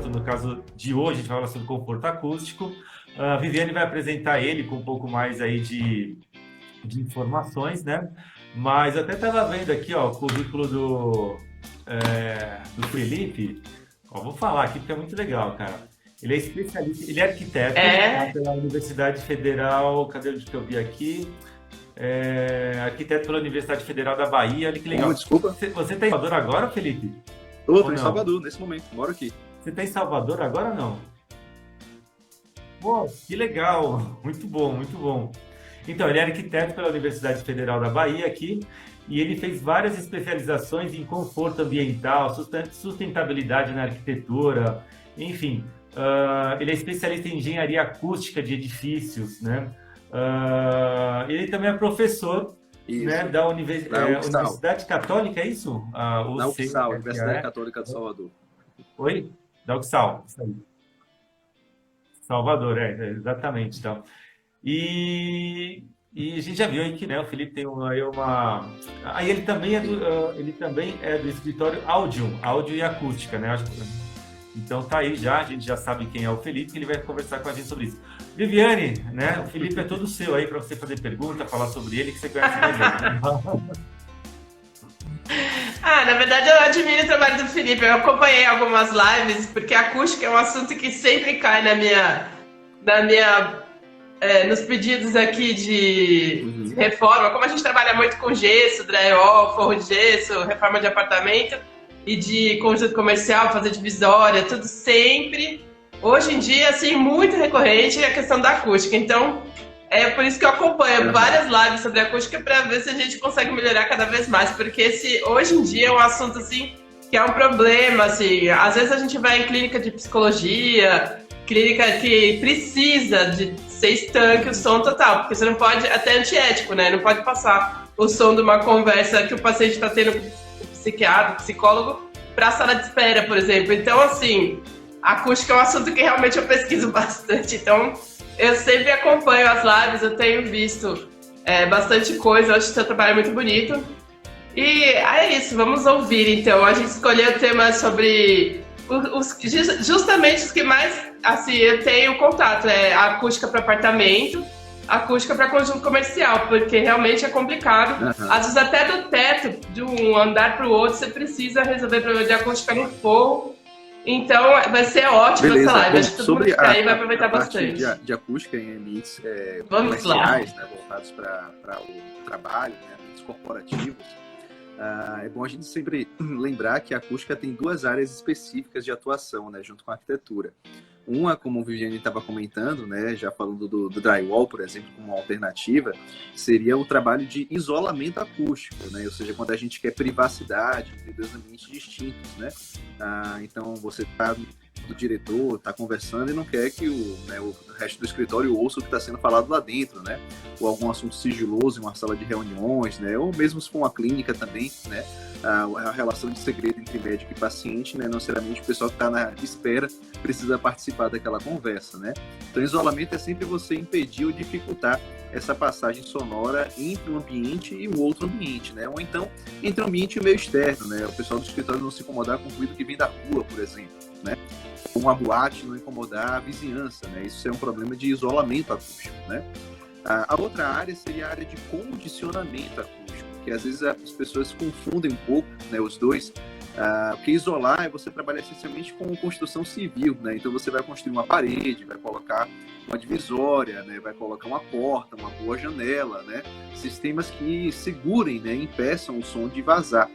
conforto. No caso de hoje, a gente vai falar sobre conforto acústico. A Viviane vai apresentar ele com um pouco mais aí de informações, né? Mas eu até estava vendo aqui, ó, o currículo do Felipe. Ó, vou falar aqui porque é muito legal, cara. Ele é especialista, ele é arquiteto, tá, É, pela Universidade Federal. Cadê onde que eu vi aqui? Arquiteto pela Universidade Federal da Bahia. Olha que Como, legal. desculpa? Você está em Salvador agora, Felipe? Tô Ou em não? Salvador nesse momento, moro aqui. Você está em Salvador agora ou não? Pô, que legal! Muito bom, muito bom. Então, ele é arquiteto pela Universidade Federal da Bahia aqui e ele fez várias especializações em conforto ambiental, sustentabilidade na arquitetura, enfim. Ele é especialista em engenharia acústica de edifícios, né? Ele também é professor, né, Isso, da na UFSAL. Universidade Católica, é isso? A Na UC, UFSAL, que Universidade é? Católica de Salvador. Oi? Da UXAL, isso aí. Salvador, exatamente. Então. E a gente já viu aí que, né, o Felipe tem aí uma. Aí ele também é do escritório áudio e acústica, né? Então tá aí já, a gente já sabe quem é o Felipe, que ele vai conversar com a gente sobre isso. Viviane, né? O Felipe é todo seu aí para você fazer pergunta, falar sobre ele, que você conhece mais ele. na verdade eu admiro o trabalho do Felipe. Eu acompanhei algumas lives, porque acústica é um assunto que sempre cai nos pedidos aqui de Uhum. reforma. Como a gente trabalha muito com gesso, drywall, forro de gesso, reforma de apartamento e de conjunto comercial, fazer divisória, tudo sempre. Hoje em dia, assim, muito recorrente é a questão da acústica. Então, é por isso que eu acompanho Aham. várias lives sobre acústica para ver se a gente consegue melhorar cada vez mais, porque hoje em dia é um assunto assim que é um problema, assim. Às vezes a gente vai em clínica de psicologia, clínica que precisa de ser estanque o som total, porque você não pode, até antiético, né? Não pode passar o som de uma conversa que o paciente está tendo com o psiquiatra, psicólogo, para a sala de espera, por exemplo. Então, assim, a acústica é um assunto que realmente eu pesquiso bastante. Então, eu sempre acompanho as lives, eu tenho visto bastante coisa, eu acho que seu trabalho é muito bonito. E é isso, vamos ouvir então. A gente escolheu o tema sobre justamente os que mais assim, eu tenho contato, a acústica para apartamento, a acústica para conjunto comercial, porque realmente é complicado. Aham. Às vezes até do teto, de um andar para o outro, você precisa resolver problema de acústica no forro. Então vai ser ótima essa Beleza. live. Bom, Acho que todo mundo que sobre está aí vai a aproveitar parte bastante. de acústica em ambientes Vamos lá. comerciais, né, voltados para o trabalho, né, ambientes corporativos, é bom a gente sempre lembrar que a acústica tem duas áreas específicas de atuação, né, junto com a arquitetura. Uma, como o Viviane estava comentando, né, já falando do drywall, por exemplo, como uma alternativa, seria o trabalho de isolamento acústico, né? Ou seja, quando a gente quer privacidade entre dois ambientes distintos, né? Então, você está do diretor, está conversando e não quer que o resto do escritório ouça o que está sendo falado lá dentro, né? Ou algum assunto sigiloso em uma sala de reuniões, né? Ou mesmo se for uma clínica também, né? A relação de segredo entre médico e paciente, né? Não necessariamente o pessoal que está na espera precisa participar daquela conversa, né? Então, isolamento é sempre você impedir ou dificultar essa passagem sonora entre um ambiente e um outro ambiente, né? Ou então, entre um ambiente e o meio externo, né? O pessoal do escritório não se incomodar com o ruído que vem da rua, por exemplo, né? Uma boate não incomodar a vizinhança, né? Isso é um problema de isolamento acústico, né? A outra área seria a área de condicionamento acústico, que às vezes as pessoas confundem um pouco, né, os dois, porque isolar é você trabalhar essencialmente com construção civil, né? Então você vai construir uma parede, vai colocar uma divisória, né? Vai colocar uma porta, uma boa janela, né? Sistemas que segurem, né? Impeçam o som de vazar.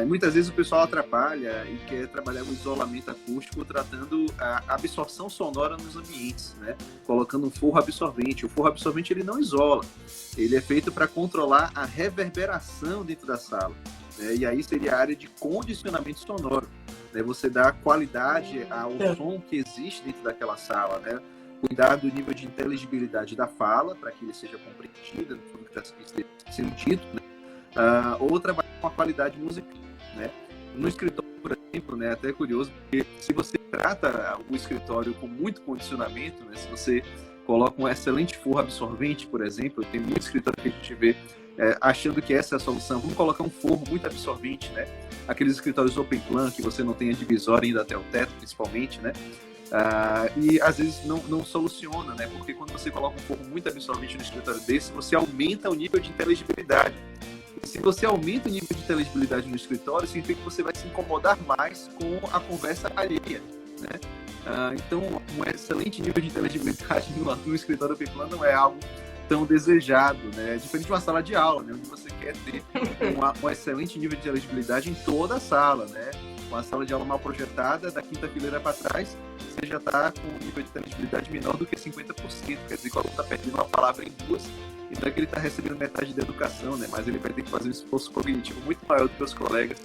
E muitas vezes o pessoal atrapalha e quer trabalhar o isolamento acústico tratando a absorção sonora nos ambientes, né? Colocando um forro absorvente. O forro absorvente ele não isola, ele é feito para controlar a reverberação dentro da sala, né? E aí seria a área de condicionamento sonoro, né? Você dá qualidade ao som que existe dentro daquela sala, né? Cuidar do nível de inteligibilidade da fala para que ele seja compreendido, tudo que está sendo dito, né? Ou trabalhar com a qualidade musical, né? No escritório, por exemplo, né, até é curioso, porque se você trata o escritório com muito condicionamento, né, se você coloca um excelente forro absorvente, por exemplo. Tem muito escritório que a gente vê achando que essa é a solução. Vamos colocar um forro muito absorvente, né? Aqueles escritórios open plan, que você não tem a divisória ainda até o teto, principalmente, né? E às vezes não soluciona, né? Porque quando você coloca um forro muito absorvente no escritório desse, você aumenta o nível de inteligibilidade. E se você aumenta o nível de inteligibilidade no escritório, significa que você vai se incomodar mais com a conversa alheia, né? Então, um excelente nível de inteligibilidade no escritório open plan não é algo tão desejado, né? Diferente de uma sala de aula, né? Onde você quer ter um excelente nível de inteligibilidade em toda a sala, né? Uma sala de aula mal projetada, da quinta fileira para trás, você já está com um nível de inteligibilidade menor do que 50%. Quer dizer, que o aluno está perdendo uma palavra em duas, e não é que ele está recebendo metade da educação, né? Mas ele vai ter que fazer um esforço cognitivo muito maior do que os colegas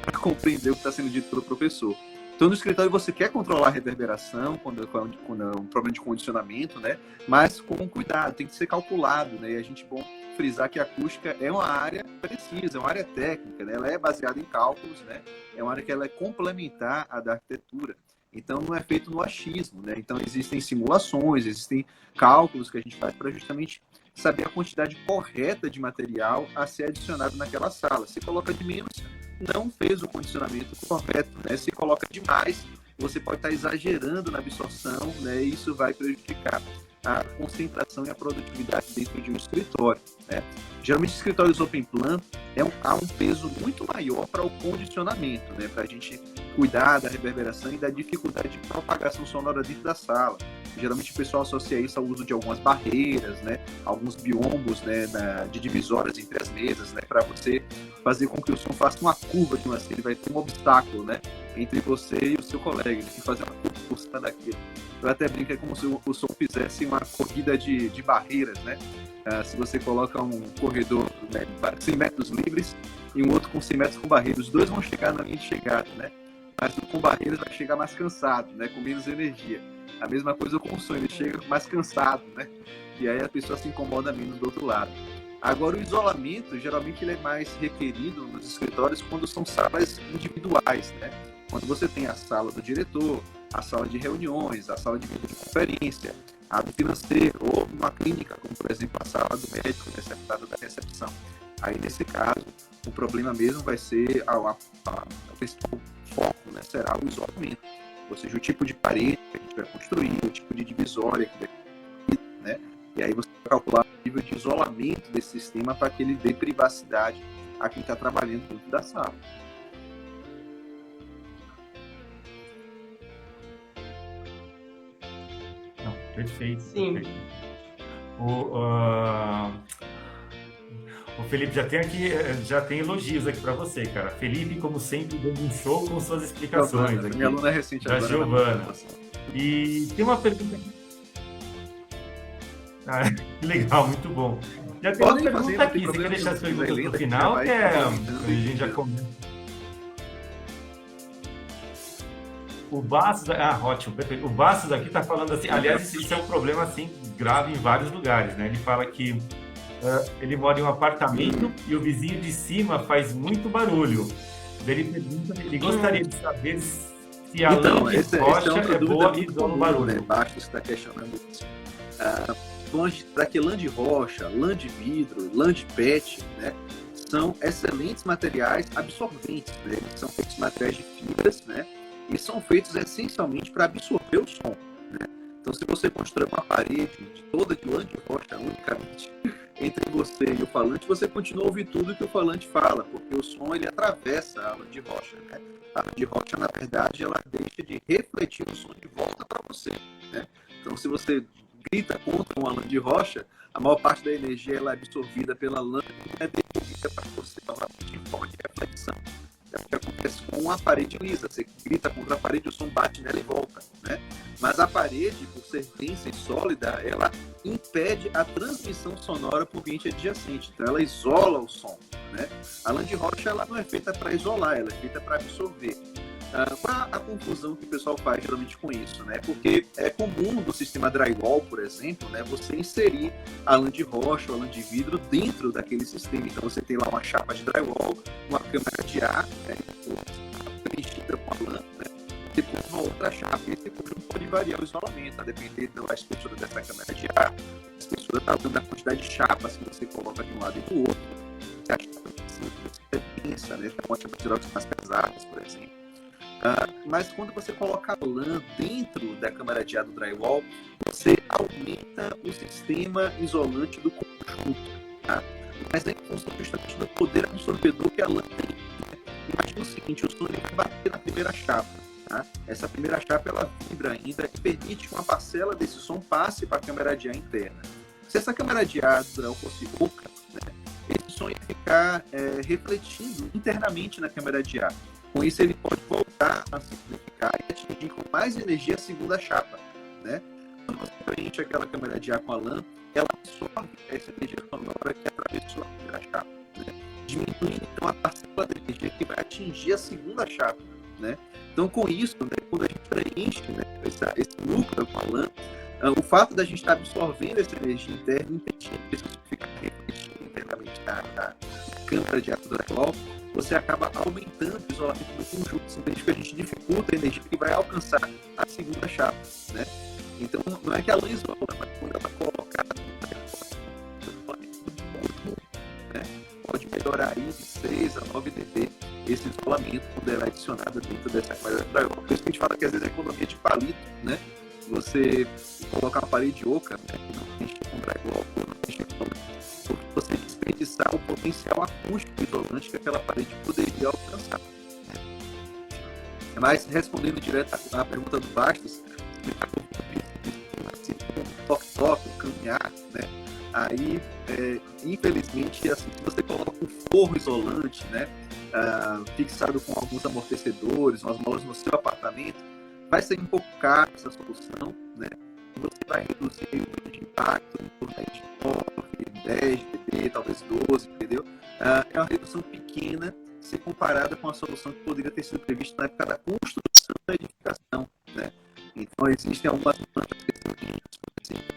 para compreender o que está sendo dito pelo professor. Então, no escritório, você quer controlar a reverberação, quando é um problema de condicionamento, né? Mas com cuidado, tem que ser calculado, né? E a gente, bom frisar que a acústica é uma área precisa, é uma área técnica, né? Ela é baseada em cálculos, né? É uma área que ela é complementar à da arquitetura. Então, não é feito no achismo, né? Então, existem simulações, existem cálculos que a gente faz para justamente saber a quantidade correta de material a ser adicionado naquela sala. Se coloca de menos, não fez o condicionamento correto, né? Se coloca demais, você pode estar exagerando na absorção, né? E isso vai prejudicar a concentração e a produtividade dentro de um escritório, né? Geralmente, escritórios open plan há um peso muito maior para o condicionamento, né? Para a gente cuidar da reverberação e da dificuldade de propagação sonora dentro da sala. Geralmente, o pessoal associa isso ao uso de algumas barreiras, né? Alguns biombos, né? De divisórias entre as mesas, né? Para você fazer com que o som faça uma curva de uma cena, ele vai ter um obstáculo, né? Entre você e o seu colega, ele tem que fazer uma curva por cima daquilo. Eu até brinco, é como se o som fizesse uma corrida de barreiras, né? Se você coloca um corredor, né, 100 metros livres e um outro com 100 metros com barreiras, os dois vão chegar na linha de chegada, né? Mas o com barreiras vai chegar mais cansado, né? Com menos energia. A mesma coisa com o som, ele chega mais cansado, né? E aí a pessoa se incomoda menos do outro lado. Agora, o isolamento, geralmente, ele é mais requerido nos escritórios quando são salas individuais, né? Quando você tem a sala do diretor, a sala de reuniões, a sala de videoconferência, a do financeiro, ou uma clínica, como, por exemplo, a sala do médico, receptado da recepção. Aí, nesse caso, o problema mesmo vai ser o principal foco, né? Será o isolamento. Ou seja, o tipo de parede que a gente vai construir, o tipo de divisória que vai construir, né? E aí você vai calcular o nível de isolamento desse sistema para que ele dê privacidade a quem está trabalhando dentro da sala. Não, perfeito. Sim. Perfeito. O Felipe já tem elogios aqui para você, cara. Felipe, como sempre, dando um show com suas explicações aqui. Minha aluna é recente Da agora. Giovana. E tem uma pergunta aqui. Que legal, muito bom. Já tem uma pergunta aqui. Você quer deixar as perguntas no final? A gente já começa. O Bastos, ótimo, perfeito. O Bastos aqui está falando assim, aliás, isso é um problema assim grave em vários lugares, né? Ele fala que ele mora em um apartamento e o vizinho de cima faz muito barulho. Ele pergunta, ele gostaria de saber se a lã de rocha é boa e isola o barulho. Né? Bastos está questionando isso. Para que lã de rocha, lã de vidro, lã de PET, né? São excelentes materiais absorventes, né? Eles são feitos materiais de fibras, né? E são feitos essencialmente para absorver o som, né? Então, se você constrói uma parede toda de lã de rocha unicamente entre você e o falante, você continua a ouvir tudo que o falante fala, porque o som ele atravessa a lã de rocha, né? A lã de rocha, na verdade, ela deixa de refletir o som de volta para você, né? Então, se você grita contra uma lã de rocha, a maior parte da energia ela é absorvida pela lã e é devolvida para você novamente em forma de reflexão. É o que acontece com uma parede lisa. Você grita contra a parede, o som bate nela e volta, né? Mas a parede, por ser densa e sólida, ela impede a transmissão sonora para o ambiente adjacente. Então, ela isola o som, né? A lã de rocha ela não é feita para isolar, ela é feita para absorver. Qual a confusão que o pessoal faz geralmente com isso, né? Porque é comum no sistema drywall, por exemplo, né, você inserir a lã de rocha ou a lã de vidro dentro daquele sistema. Então você tem lá uma chapa de drywall, uma câmara de ar, né, preenchida com a lã, né? depois uma outra chapa. E esse conjunto pode variar o isolamento, a depender da espessura dessa câmara de ar, a espessura da quantidade de chapas que você coloca de um lado e do outro. A chapa é densa, né? Tem uma chapa de hidróxido mais pesadas, por exemplo. Mas quando você coloca a lã dentro da câmara de ar do drywall, você aumenta o sistema isolante do conjunto, tá? Mas é em função justamente do poder absorvedor que a lã tem. Imagina o seguinte, o som vai bater na primeira chapa, tá? Essa primeira chapa ela vibra ainda e permite que uma parcela desse som passe para a câmara de ar interna. Se essa câmara de ar do drywall fosse oca, né, esse som ia ficar refletindo internamente na câmara de ar. Com isso, ele pode voltar a simplificar e atingir com mais energia a segunda chapa, né? Quando você preenche aquela câmara de ar com a lã, ela absorve essa energia sonora que atravessou a primeira chapa, né? Diminuindo então a parcela da energia que vai atingir a segunda chapa, né? Então, com isso, né, quando a gente preenche, né, esse núcleo com a lã, o fato da gente estar absorvendo essa energia interna, impedindo isso ficar refletindo internamente na câmara de ar do drywall, você acaba aumentando o isolamento do conjunto, simplesmente que a gente dificulta a energia que vai alcançar a segunda chapa, né? Então, não é que a lã isola, mas quando ela colocar né, pode melhorar aí de 6 a 9 dB esse isolamento quando ela é adicionada dentro dessa câmara de drywall. Por isso que a gente fala que às vezes a economia de palito, né? Você colocar uma parede oca, né, não enche com drywall, não enche com porque você desperdiçar o potencial acústico isolante que aquela parede poderia alcançar. Mas, respondendo direto à pergunta do Bastos, toque, caminhar, né? Aí, infelizmente, assim, se você coloca um forro isolante, né, fixado com alguns amortecedores, umas molas no seu apartamento, vai ser um pouco caro essa solução, né? Você vai reduzir o nível de impacto em torno de 9, 10 dB, talvez 12, entendeu? É uma redução pequena se comparada com a solução que poderia ter sido prevista na época da construção da edificação, né? Então, existem algumas plantas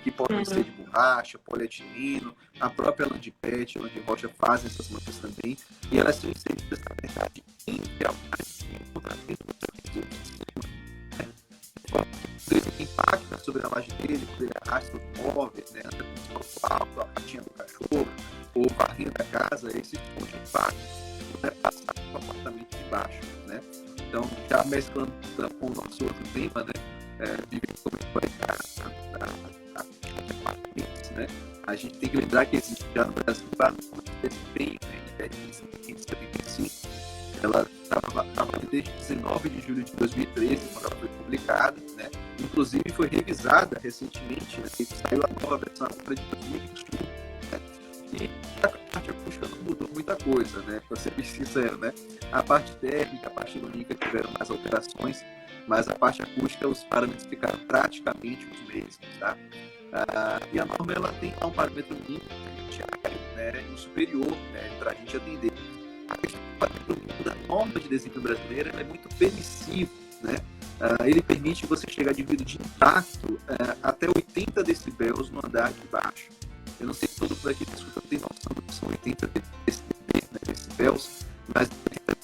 que podem ser de borracha, polietileno, a própria lã de PET, lã de rocha fazem essas mantas também, e elas são inseridas, na verdade, entre algumas impacta sobre a laje dele, quando ele arrasta os móveis, né, anda com o alto, a patinha do cachorro, ou varrendo a casa, esses pontos de impacto não é passar para o apartamento de baixo, né? Então, já mesclando com o nosso outro tema, né, né, a gente tem que lembrar que existe já no Brasil um desempenho, né, em 75, ela estava desde 19 de julho de 2013, quando ela foi publicada, né? Inclusive foi revisada recentemente, né? E saiu a nova versão agora de 2021, né? E a parte acústica não mudou muita coisa, né? Para ser bem sincero, né? A parte térmica, a parte lumínica tiveram mais alterações, mas a parte acústica, os parâmetros ficaram praticamente os mesmos, tá? E a norma, ela tem lá um parâmetro mínimo, né, e um superior, né, para a gente atender. A questão do parâmetro mínimo da norma de desempenho brasileira é muito permissivo, né? Ele permite você chegar de ruído de impacto até 80 decibéis no andar de baixo. Eu não sei se todo mundo aqui que escuta tem noção do que são 80 decibéis, mas 80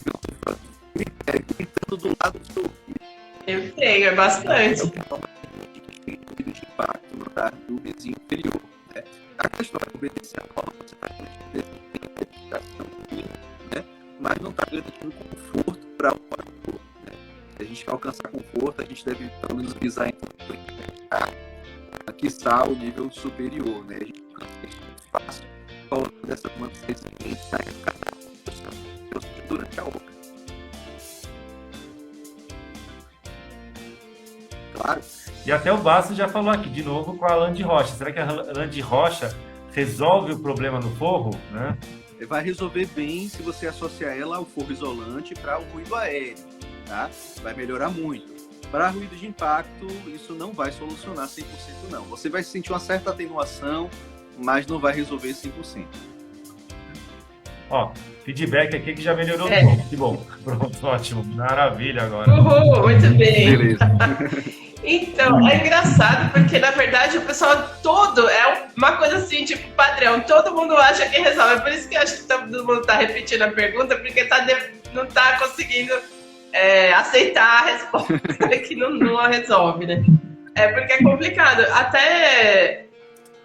decibéis gritando do lado do seu ouvido. Eu tenho, é bastante. De impacto no andar do vizinho inferior, né? A questão é obedecer a norma, você está né? Mas não está garantindo conforto para o morador, né? Se a gente quer alcançar conforto, a gente deve pelo menos visar aqui está o nível superior, né? A gente alcança isso muito fácil falando dessa manutenção durante a obra. Claro. E até o Bastos já falou aqui, de novo, com a lã de rocha. Será que a lã de rocha resolve o problema no forro, né? Vai resolver bem se você associar ela ao forro isolante para o ruído aéreo, tá? Vai melhorar muito. Para ruído de impacto, isso não vai solucionar 100% não. Você vai sentir uma certa atenuação, mas não vai resolver 100%. Ó, feedback aqui que já melhorou um pouco. Que bom. Pronto, ótimo. Maravilha agora. Uhul, muito bem. Beleza. Então, é engraçado porque, na verdade, o pessoal todo é uma coisa assim, tipo, padrão. Todo mundo acha que resolve. É por isso que eu acho que todo mundo está repetindo a pergunta, porque não está conseguindo aceitar a resposta que não a resolve, né? É porque é complicado. Até,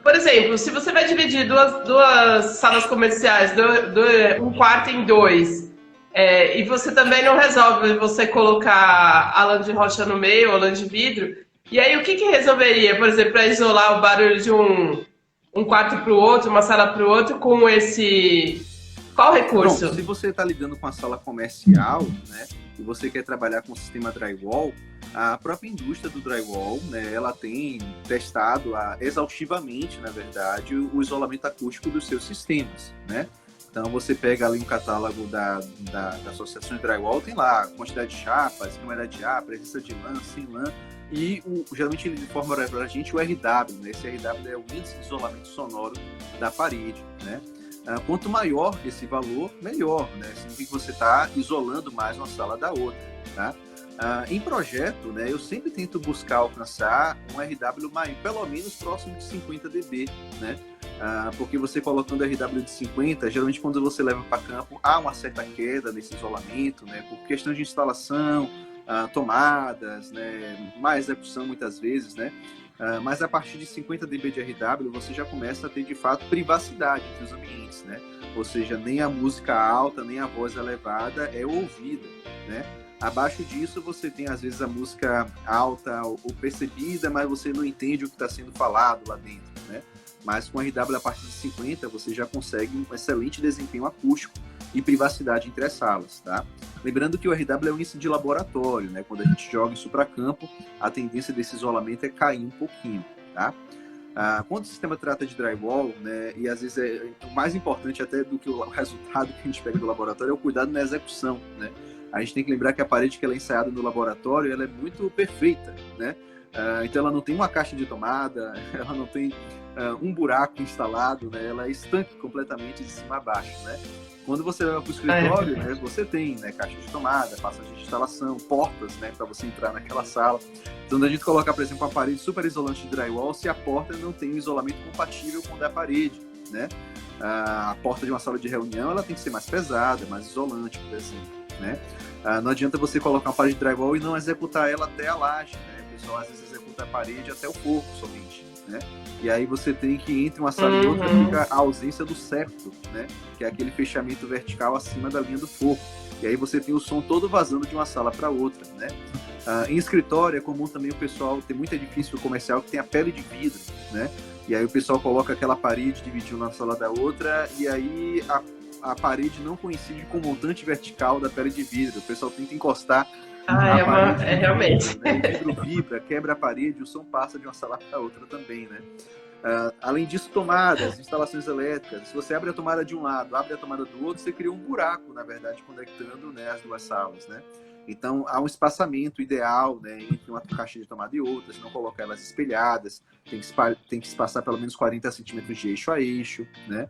por exemplo, se você vai dividir duas salas comerciais, um quarto em dois, e você também não resolve você colocar a lã de rocha no meio, ou lã de vidro, e aí o que resolveria, por exemplo, para isolar o barulho de um quarto para o outro, uma sala para o outro, com esse... Qual recurso? Pronto, se você está lidando com a sala comercial, né, e você quer trabalhar com o sistema drywall, a própria indústria do drywall, né, ela tem testado exaustivamente, na verdade, o isolamento acústico dos seus sistemas, né? Então, você pega ali um catálogo da Associação de Drywall, tem lá a quantidade de chapas, quantidade de ar, presença de lã, sem lã, e geralmente ele informa para a gente o RW, né? Esse RW é o índice de isolamento sonoro da parede, né? Quanto maior esse valor, melhor, né? Significa que você está isolando mais uma sala da outra, tá? Em projeto, né, eu sempre tento buscar alcançar um RW maior, pelo menos próximo de 50 dB, né? Porque você colocando RW de 50, geralmente quando você leva para campo, há uma certa queda nesse isolamento, né? Por questão de instalação, tomadas, né? Má execução muitas vezes, né? Mas a partir de 50 dB de RW, você já começa a ter, de fato, privacidade entre os ambientes, né? Ou seja, nem a música alta, nem a voz elevada é ouvida, né? Abaixo disso, você tem, às vezes, a música alta ou percebida, mas você não entende o que está sendo falado lá dentro, né? Mas com RW a partir de 50, você já consegue um excelente desempenho acústico e privacidade entre as salas, tá? Lembrando que o RW é um índice de laboratório, né? Quando a gente joga isso para campo, a tendência desse isolamento é cair um pouquinho, tá? Quando o sistema trata de drywall, né? E às vezes o mais importante até do que o resultado que a gente pega do laboratório é o cuidado na execução, né? A gente tem que lembrar que a parede que ela é ensaiada no laboratório, ela é muito perfeita, né? Então ela não tem uma caixa de tomada, ela não tem um buraco instalado, né? Ela é estanque completamente de cima a baixo, né? Quando você leva para o escritório, né, você tem, né, caixa de tomada, passagem de instalação, portas, né, para você entrar naquela sala. Então, a gente colocar, por exemplo, uma parede super isolante de drywall, se a porta não tem um isolamento compatível com o da parede, né? A porta de uma sala de reunião, ela tem que ser mais pesada, mais isolante, por exemplo, né? Não adianta você colocar uma parede de drywall e não executar ela até a laje, né? O pessoal às vezes executa a parede até o forro somente, né? E aí você tem que, entre uma sala e outra, fica a ausência do septo, né? Que é aquele fechamento vertical acima da linha do forro. E aí você tem o som todo vazando de uma sala para outra, né? Em escritório é comum também o pessoal ter muito edifício comercial que tem a pele de vidro, né? E aí o pessoal coloca aquela parede dividindo uma sala da outra e aí a parede não coincide com o montante vertical da pele de vidro. O pessoal tenta encostar realmente. Né? O vidro vibra, quebra a parede, o som passa de uma sala para outra também, né? Além disso, tomadas, instalações elétricas. Se você abre a tomada de um lado, abre a tomada do outro, você cria um buraco, na verdade, conectando, né, as duas salas, né? Então, há um espaçamento ideal, né, entre uma caixa de tomada e outra, se não colocar elas espelhadas, tem que espaçar pelo menos 40 centímetros de eixo a eixo, né?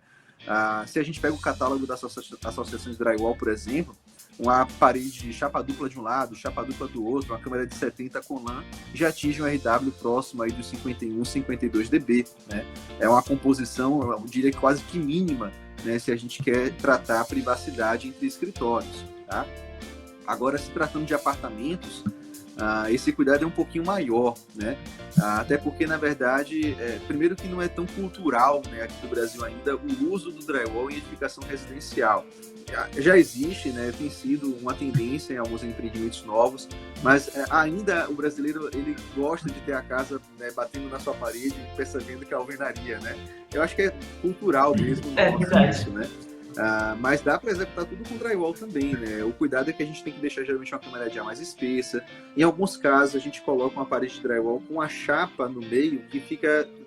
Se a gente pega o catálogo das associações de drywall, por exemplo, uma parede de chapa dupla de um lado, chapa dupla do outro, uma câmera de 70 com lã, já atinge um RW próximo aí dos 51, 52 dB, né? É uma composição, eu diria que quase que mínima, né, se a gente quer tratar a privacidade entre escritórios, tá? Agora, se tratando de apartamentos, esse cuidado é um pouquinho maior, né? Até porque, na verdade, primeiro que não é tão cultural, né, aqui no Brasil ainda, o uso do drywall em edificação residencial. Já existe, né, tem sido uma tendência em alguns empreendimentos novos, mas ainda o brasileiro, ele gosta de ter a casa, né, batendo na sua parede, percebendo que é alvenaria, né? Eu acho que é cultural mesmo isso, né? Mas dá para executar tudo com drywall também, né? O cuidado é que a gente tem que deixar geralmente uma câmera de ar mais espessa. Em alguns casos, a gente coloca uma parede de drywall com a chapa no meio que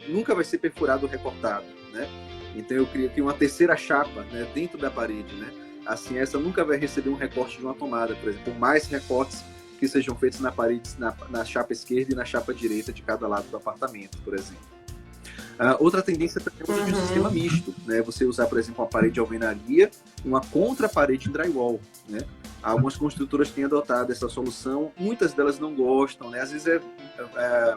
nunca vai ser perfurado ou recortado, né? Então eu crio uma terceira chapa, né, dentro da parede, né? Assim, essa nunca vai receber um recorte de uma tomada, por exemplo, mais recortes que sejam feitos na parede, na chapa esquerda e na chapa direita de cada lado do apartamento, por exemplo. Outra tendência também é o uso de um sistema misto, né? Você usar, por exemplo, uma parede de alvenaria e uma contra-parede em drywall, né? Algumas construtoras têm adotado essa solução, muitas delas não gostam, né? Às vezes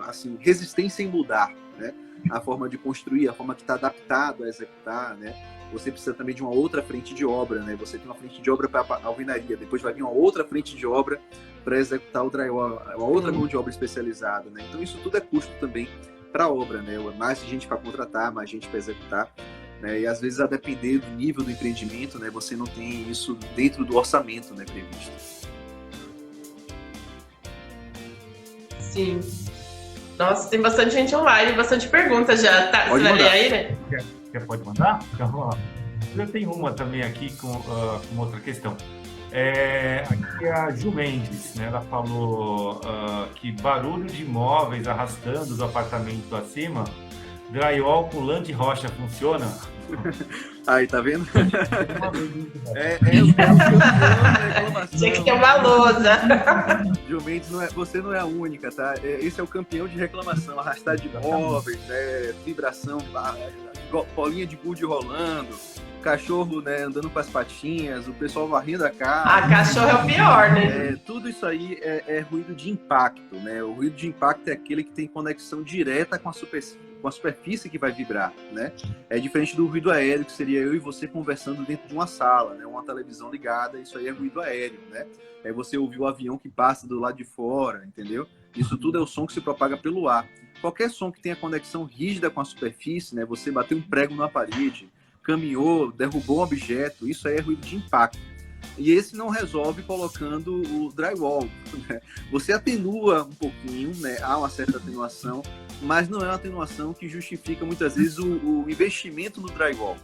assim, resistência em mudar, né? A forma de construir, a forma que está adaptado a executar, né? Você precisa também de uma outra frente de obra, né? Você tem uma frente de obra para a alvenaria, depois vai vir uma outra frente de obra para executar o drywall, a outra mão de obra especializada, né? Então isso tudo é custo também para a obra, né? Mais gente para contratar, mais gente para executar, né? E às vezes, a depender do nível do empreendimento, né, você não tem isso dentro do orçamento, né, previsto. Sim. Nossa, tem bastante gente online, bastante perguntas já. Tá, Pode você vai ler mandar. aí, né? Pode mandar? Então vamos lá. Eu tenho uma também aqui com outra questão. Aqui é a Ju Mendes, né? Ela falou que barulho de móveis arrastando do apartamento acima, drywall com lã de rocha funciona? Aí, tá vendo? Tinha que ter uma lousa. Gil Mendes, você não é a única, tá? Esse é o campeão de reclamação, arrastar de móveis, né? Vibração, bolinha de gude rolando, cachorro, né, andando com as patinhas, o pessoal varrendo a casa. Cachorro é o pior, né? Tudo isso aí é ruído de impacto, né? O ruído de impacto é aquele que tem conexão direta com a superfície que vai vibrar, né? É diferente do ruído aéreo, que seria eu e você conversando dentro de uma sala, né? Uma televisão ligada, isso aí é ruído aéreo, né? É você ouvir o avião que passa do lado de fora, entendeu? Isso tudo é o som que se propaga pelo ar. Qualquer som que tenha conexão rígida com a superfície, né? Você bateu um prego na parede, caminhou, derrubou um objeto, isso aí é ruído de impacto. E esse não resolve colocando o drywall, né? Você atenua um pouquinho, né? Há uma certa atenuação, mas não é uma atenuação que justifica muitas vezes o investimento no drywall.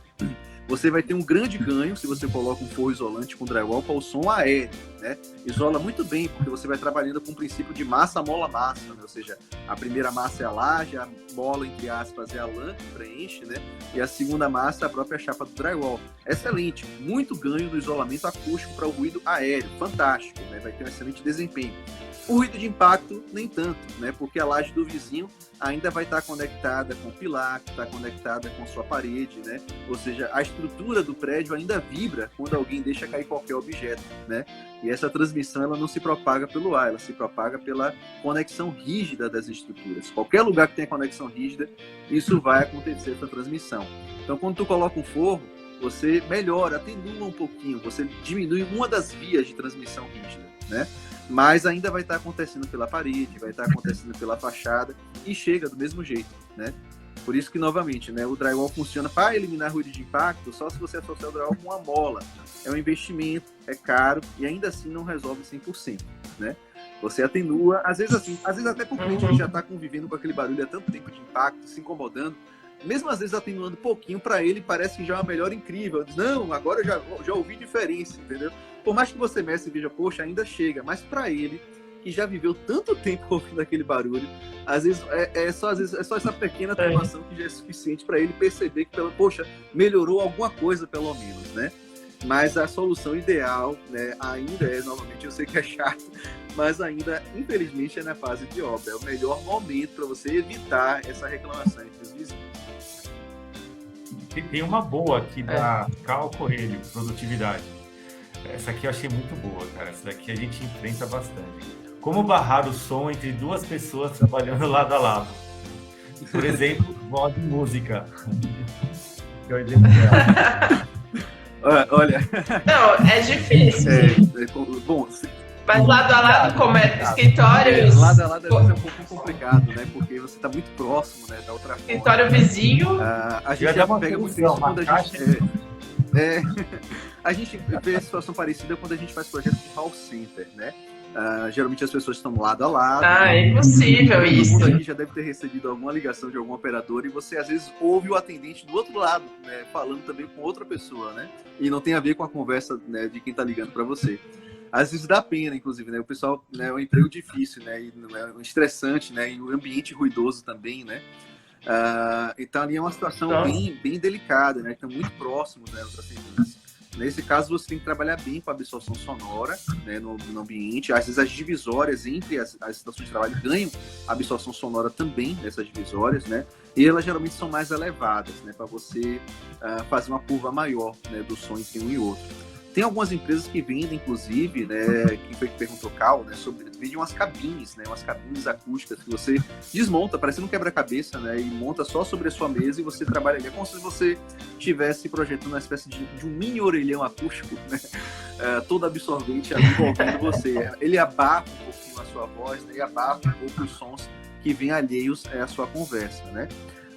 Você vai ter um grande ganho se você coloca um forro isolante com drywall para o som aéreo, né? Isola muito bem, porque você vai trabalhando com o princípio de massa, mola, massa, né? Ou seja, a primeira massa é a laje, a mola, entre aspas, é a lã que preenche, né? E a segunda massa é a própria chapa do drywall. Excelente, muito ganho no isolamento acústico para o ruído aéreo, fantástico, né? Vai ter um excelente desempenho. O ruído de impacto, nem tanto, né? Porque a laje do vizinho ainda vai estar conectada com o pilar, está conectada com sua parede, né? Ou seja, a estrutura do prédio ainda vibra quando alguém deixa cair qualquer objeto, né? E essa transmissão, ela não se propaga pelo ar, ela se propaga pela conexão rígida das estruturas. Qualquer lugar que tenha conexão rígida, isso vai acontecer, essa transmissão. Então, quando tu coloca um forro, você melhora, atenua um pouquinho, você diminui uma das vias de transmissão rígida, né? Mas ainda vai estar acontecendo pela parede, vai estar acontecendo pela fachada e chega do mesmo jeito, né? Por isso que, novamente, né, o drywall funciona para eliminar ruído de impacto só se você associar o drywall com uma mola. É um investimento, é caro e ainda assim não resolve 100%, né? Você atenua, às vezes até por cliente que já está convivendo com aquele barulho há tanto tempo de impacto, se incomodando, mesmo às vezes atenuando um pouquinho, para ele parece que já é uma melhora incrível. Diz, não, agora eu já ouvi diferença, entendeu? Por mais que você meça e veja, poxa, ainda chega, mas para ele, que já viveu tanto tempo ouvindo aquele barulho, às vezes é só essa pequena atenuação que já é suficiente para ele perceber que, poxa, melhorou alguma coisa pelo menos, né? Mas a solução ideal, né, ainda é, novamente, eu sei que é chato, mas ainda, infelizmente, é na fase de obra. É o melhor momento para você evitar essa reclamação entre os vizinhos. Tem uma boa aqui da Cal Coelho, produtividade. Essa aqui eu achei muito boa, cara. Essa daqui a gente enfrenta bastante. Como barrar o som entre duas pessoas trabalhando lado a lado? Por exemplo, voz e música. Que é o exemplo dela. Olha. Não, é difícil. Bom, mas lado a lado, como é escritórios. Lado a lado às vezes é um pouco complicado, né? Porque você está muito próximo, né? Da outra forma. Escritório vizinho. A gente já pega muito isso quando a gente. A gente vê a situação parecida quando a gente faz projetos de call center, né? Geralmente as pessoas estão lado a lado. É impossível isso. Todo mundo aqui já deve ter recebido alguma ligação de algum operador e você às vezes ouve o atendente do outro lado, né, falando também com outra pessoa, né? E não tem a ver com a conversa, né, de quem está ligando para você. Às vezes dá pena, inclusive, né? O pessoal, né, é um emprego difícil, né? E é estressante, né? E o ambiente ruidoso também, né? Então ali é uma situação bem delicada, né? Estão muito próximos, né, os atendentes. Nesse caso, você tem que trabalhar bem com a absorção sonora, né, no ambiente. Às vezes, as divisórias entre as estações de trabalho ganham absorção sonora também nessas divisórias, né? E elas geralmente são mais elevadas, né, para você fazer uma curva maior, né, do som entre um e outro. Tem algumas empresas que vendem, inclusive, né, quem foi que perguntou, Cal, né, vendem umas cabines, né, umas cabines acústicas que você desmonta, parecendo um quebra-cabeça, né, e monta só sobre a sua mesa e você trabalha ali. É como se você estivesse projetando uma espécie de um mini orelhão acústico, né, todo absorvente ali envolvendo você. Ele abafa um pouquinho a sua voz, né, e abafa um pouco os sons que vêm alheios à sua conversa, né.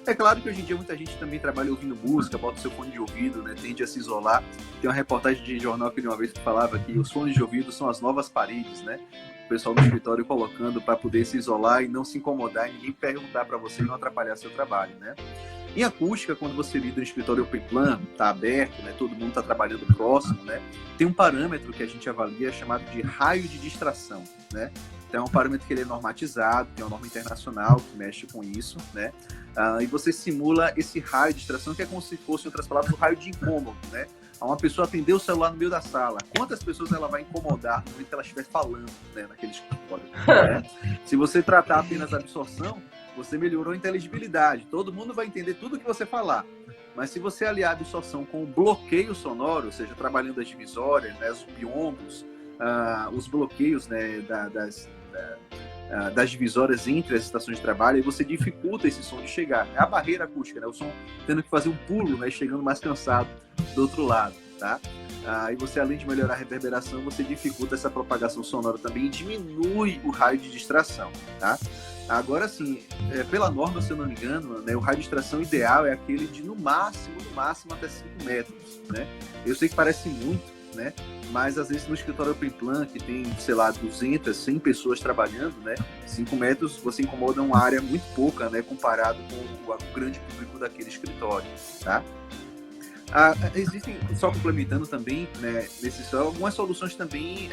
É claro que hoje em dia muita gente também trabalha ouvindo música, bota o seu fone de ouvido, né, tende a se isolar. Tem uma reportagem de jornal que de uma vez que falava que os fones de ouvido são as novas paredes, né? O pessoal do escritório colocando para poder se isolar e não se incomodar e ninguém perguntar para você e não atrapalhar seu trabalho, né? Em acústica, quando você lida no escritório open plan, está aberto, né, todo mundo está trabalhando próximo, né, tem um parâmetro que a gente avalia chamado de raio de distração, né? Então é um parâmetro que ele é normatizado, tem uma norma internacional que mexe com isso, né? E você simula esse raio de distração, que é como se fosse, em outras palavras, o raio de incômodo, né? Uma pessoa atender o celular no meio da sala. Quantas pessoas ela vai incomodar no momento que ela estiver falando, né, naquele escritório? Né? Se você tratar apenas a absorção, você melhorou a inteligibilidade. Todo mundo vai entender tudo que você falar. Mas se você aliar a absorção com o bloqueio sonoro, ou seja, trabalhando as divisórias, né, os biombos, os bloqueios, né, das divisórias entre as estações de trabalho, e você dificulta esse som de chegar. É a barreira acústica, né? O som tendo que fazer um pulo, né? Chegando mais cansado do outro lado, tá? E você, além de melhorar a reverberação, você dificulta essa propagação sonora também e diminui o raio de distração, tá? Agora, sim, pela norma, se eu não me engano, né, o raio de distração ideal é aquele de, no máximo, até 5 metros, né? Eu sei que parece muito, né? Mas às vezes no escritório open plan, que tem, sei lá, 200, 100 pessoas trabalhando, né? 5 metros você incomoda uma área muito pouca, né? Comparado com o grande público daquele escritório, tá? Existem, só complementando também, né, algumas soluções também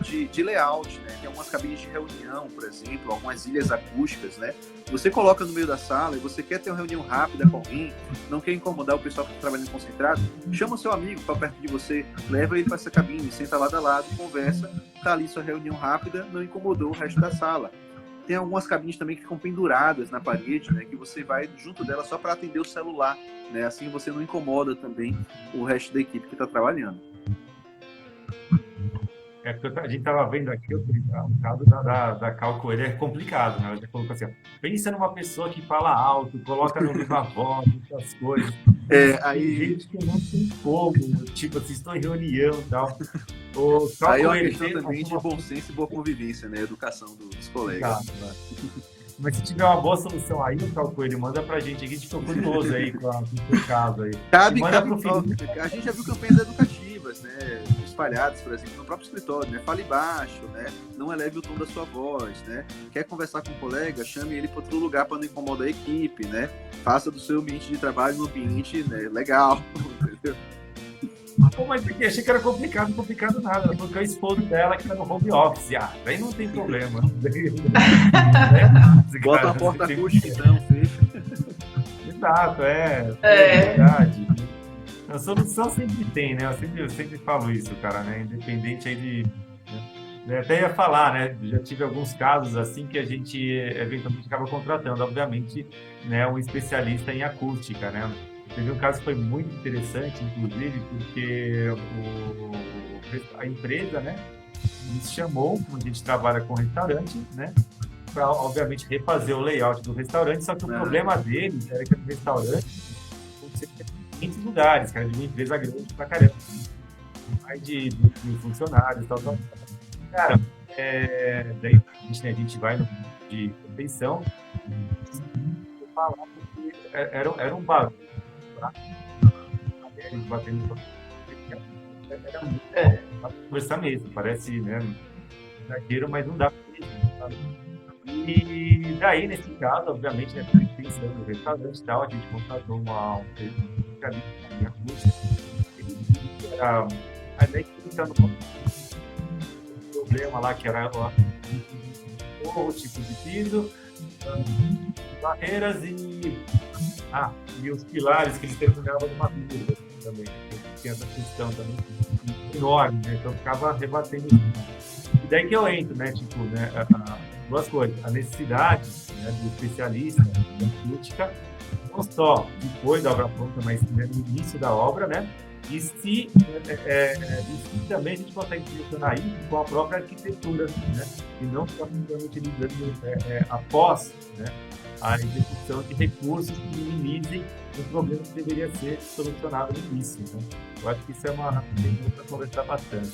de layout, né? Tem algumas cabines de reunião, por exemplo, algumas ilhas acústicas, né? Você coloca no meio da sala e você quer ter uma reunião rápida com alguém, não quer incomodar o pessoal que está trabalhando concentrado, chama o seu amigo para perto de você, leva ele para essa cabine, senta lado a lado, conversa, tá ali sua reunião rápida, não incomodou o resto da sala. Tem algumas cabines também que ficam penduradas na parede, né, que você vai junto dela só para atender o celular, né? Assim você não incomoda também o resto da equipe que está trabalhando. A gente estava vendo aqui, o caso da Cal Coelho é complicado, né? Ela já colocou assim, ó, pensa numa pessoa que fala alto, coloca no viva voz, essas coisas. Aí... Tem gente que não tem como, tipo assim, estou em reunião e tal. Aí é uma questão também de bom senso e boa convivência, né? Educação dos colegas. Né? Mas se tiver uma boa solução aí, o Cal Coelho, manda pra gente aqui, a gente ficou curioso aí com o seu caso aí. A gente já viu campanhas educativas, né? Espalhadas, por exemplo, no próprio escritório, né? Fale baixo, né? Não eleve o tom da sua voz, né? Quer conversar com um colega, chame ele para outro lugar para não incomodar a equipe, né? Faça do seu ambiente de trabalho um ambiente, né, legal, entendeu? Pô, mas aqui, achei que era complicado nada. Ela falou que eu esposo dela que tá no home office. Daí não tem problema. Bota uma porta acústica, então, fecha. Exato, é verdade. A solução sempre tem, né? Eu sempre falo isso, cara, né? Independente aí de... Né? Até ia falar, né? Já tive alguns casos assim que a gente eventualmente acaba contratando, obviamente, né, um especialista em acústica, né? Teve um caso que foi muito interessante, inclusive, porque a empresa, né, nos chamou, como a gente trabalha com restaurante, né, para, obviamente, refazer o layout do restaurante, só que o problema deles era que o restaurante tinha 500 lugares, cara, de uma empresa grande pra caramba, mais de 2.000 funcionários, tal. Cara, daí a gente vai no de refeição e falar porque era um barulho. Batendo era muito conversar mesmo, parece, né, exagero, mas não dá pra isso. E daí, nesse caso, obviamente, né, pensando no restaurante e tal, a gente contratou um especialista em acústica. A daí que no problema lá, que era o tipo de piso, barreiras e os pilares que eles terminavam numa curva também. Tinha essa questão também enorme, né? Então ficava rebatendo. E daí que eu entro, né? Tipo, né? Duas coisas. A necessidade, né, do especialista em acústica, não só depois da obra pronta, mas, né, no início da obra, né? E se também a gente consegue solucionar isso com a própria arquitetura, né? E não só utilizando após, né, a execução de recursos que minimizem um problema que deveria ser solucionado no início, né? Eu acho que isso é uma tem para conversar bastante.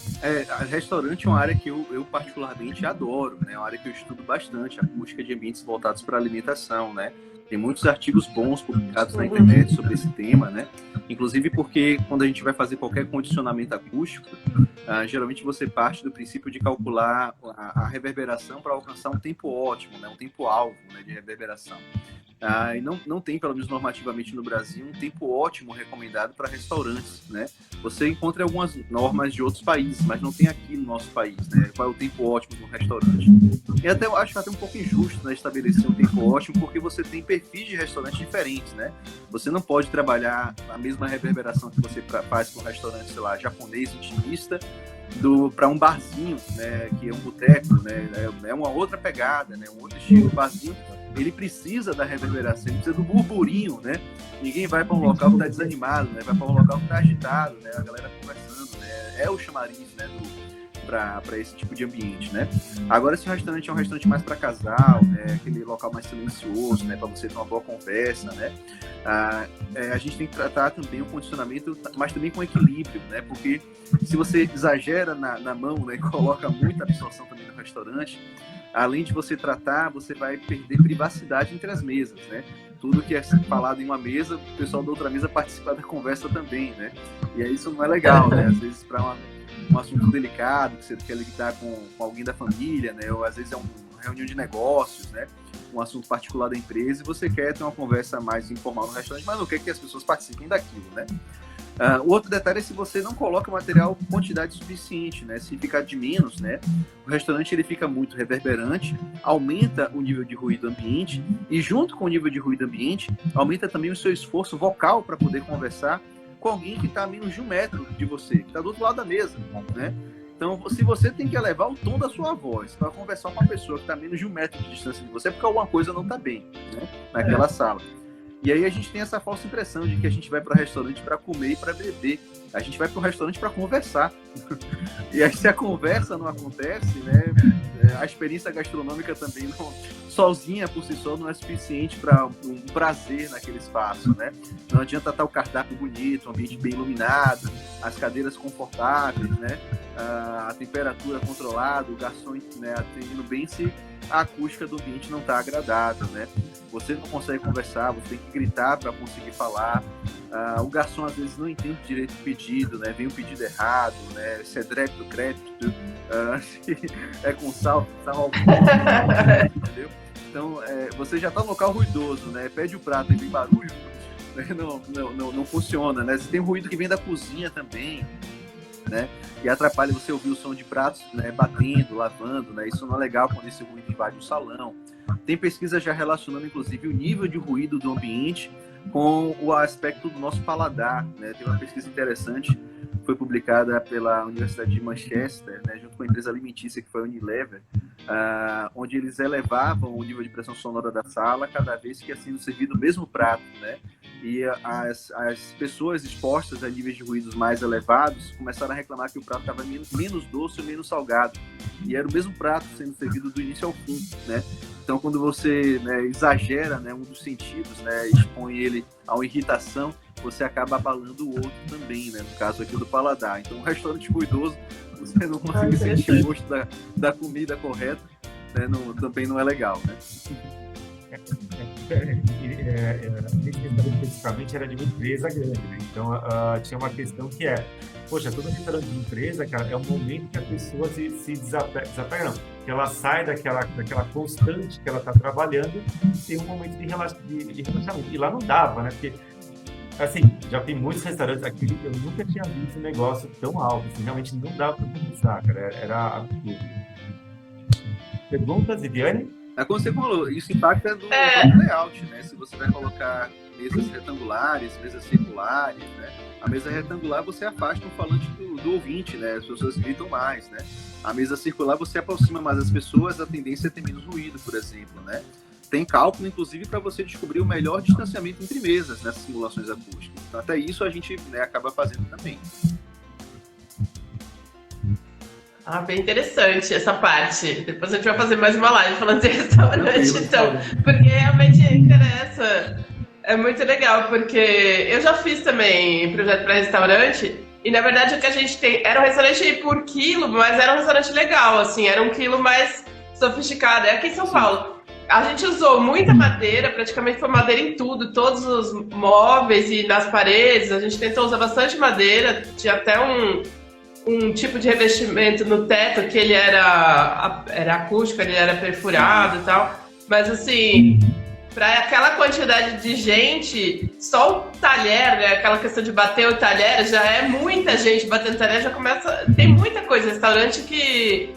Restaurante é uma área que eu particularmente adoro, né? É uma área que eu estudo bastante, a acústica de ambientes voltados para alimentação, né? Tem muitos artigos bons publicados na internet sobre esse tema, né? Inclusive porque quando a gente vai fazer qualquer condicionamento acústico, geralmente você parte do princípio de calcular a reverberação para alcançar um tempo ótimo, né? Um tempo alvo, né, de reverberação. E não tem, pelo menos normativamente no Brasil, um tempo ótimo recomendado para restaurantes, né? Você encontra algumas normas de outros países, mas não tem aqui no nosso país, né? Qual é o tempo ótimo de um restaurante? E até eu acho até um pouco injusto, né, estabelecer um tempo ótimo, porque você tem perfis de restaurantes diferentes, né? Você não pode trabalhar a mesma reverberação que você faz com um restaurante, sei lá, japonês, intimista, para um barzinho, né, que é um boteco, né? É uma outra pegada, né? Um outro estilo. O barzinho, ele precisa da reverberação, ele precisa do burburinho, né? Ninguém vai para um local que está desanimado, né? Vai para um local que está agitado, né? A galera conversando, né? É o chamariz, né? Para esse tipo de ambiente, né? Agora, se o restaurante é um restaurante mais para casal, né? Aquele local mais silencioso, né? Para você ter uma boa conversa, né? A gente tem que tratar também o condicionamento, mas também com equilíbrio, né? Porque se você exagera na mão, né? E coloca muita absorção também no restaurante, além de você tratar, você vai perder privacidade entre as mesas, né? Tudo que é falado em uma mesa, o pessoal da outra mesa participa da conversa também, né? E aí isso não é legal, né? Às vezes para um assunto delicado, que você quer lidar com alguém da família, né? Ou às vezes é uma reunião de negócios, né? Um assunto particular da empresa, e você quer ter uma conversa mais informal no restaurante, mas não quer que as pessoas participem daquilo, né? O outro detalhe é se você não coloca material em quantidade suficiente, né? Se ficar de menos, né? O restaurante ele fica muito reverberante, aumenta o nível de ruído ambiente, e junto com o nível de ruído ambiente, aumenta também o seu esforço vocal para poder conversar com alguém que está a menos de 1 metro de você, que está do outro lado da mesa, né? Então, se você tem que elevar o tom da sua voz para conversar com uma pessoa que está a menos de 1 metro de distância de você, é porque alguma coisa não está bem, né? Naquela sala. E aí a gente tem essa falsa impressão de que a gente vai para o restaurante para comer e para beber. A gente vai para o restaurante para conversar. E aí se a conversa não acontece, né, a experiência gastronômica também sozinha por si só não é suficiente para um prazer naquele espaço, né? Não adianta estar o cardápio bonito, um ambiente bem iluminado, as cadeiras confortáveis, né? A temperatura controlada, o garçom, né, atendendo bem, se a acústica do ambiente não está agradável, né? Você não consegue conversar, você tem que gritar para conseguir falar. O garçom às vezes não entende direito o pedido, né? Vem o pedido errado, né? Se é crédito, se é com sal entendeu? Então, você já está no local ruidoso, né? Pede o prato e vem barulho, né? Não funciona, né? Você tem ruído que vem da cozinha também, né? E atrapalha você ouvir o som de pratos, né, batendo, lavando, né? Isso não é legal quando esse ruído invade o salão. Tem pesquisa já relacionando, inclusive, o nível de ruído do ambiente com o aspecto do nosso paladar, né? Tem uma pesquisa interessante, foi publicada pela Universidade de Manchester, né, junto com a empresa alimentícia que foi a Unilever, onde eles elevavam o nível de pressão sonora da sala cada vez que ia sendo servido o mesmo prato, né? E as pessoas expostas a níveis de ruídos mais elevados começaram a reclamar que o prato estava menos doce ou menos salgado. E era o mesmo prato sendo servido do início ao fim, né? Então, quando você, né, exagera, né, um dos sentidos, né, expõe ele a uma irritação, você acaba abalando o outro também, né? No caso aqui do paladar. Então, um restaurante ruidoso, você não consegue sentir o gosto da comida correta, né? Também não é legal, né? Especificamente era de uma empresa grande, né? Então tinha uma questão que poxa, todo restaurante de empresa, cara, é um momento que a pessoa se desapega, não, que ela sai daquela constante que ela está trabalhando, tem um momento de relaxamento. E lá não dava, né? Porque, assim, já tem muitos restaurantes aqui, eu nunca tinha visto um negócio tão alto, assim, realmente não dava para conversar, cara, era absurdo. Perguntas, Viviane? Como você falou, isso impacta no próprio layout, né? Se você vai colocar mesas retangulares, mesas circulares, né? A mesa retangular você afasta o falante do ouvinte, né? As pessoas gritam mais, né? A mesa circular você aproxima mais as pessoas, a tendência é ter menos ruído, por exemplo, né? tem cálculo, inclusive, para você descobrir o melhor distanciamento entre mesas nessas simulações acústicas. Então, até isso a gente, né, acaba fazendo também. Ah, bem interessante essa parte. Depois a gente vai fazer mais uma live falando de restaurante, então, porque realmente interessa. É muito legal, porque eu já fiz também projeto para restaurante, e na verdade o que a gente tem era um restaurante por quilo, mas era um restaurante legal, assim, era um quilo mais sofisticado. É aqui em São Paulo. A gente usou muita madeira, praticamente foi madeira em tudo, todos os móveis e nas paredes. A gente tentou usar bastante madeira, tinha até um tipo de revestimento no teto que ele era acústico, ele era perfurado e tal. Mas assim, para aquela quantidade de gente, só o talher, né? Aquela questão de bater o talher, já é muita gente batendo talher, já começa. Tem muita coisa, restaurante que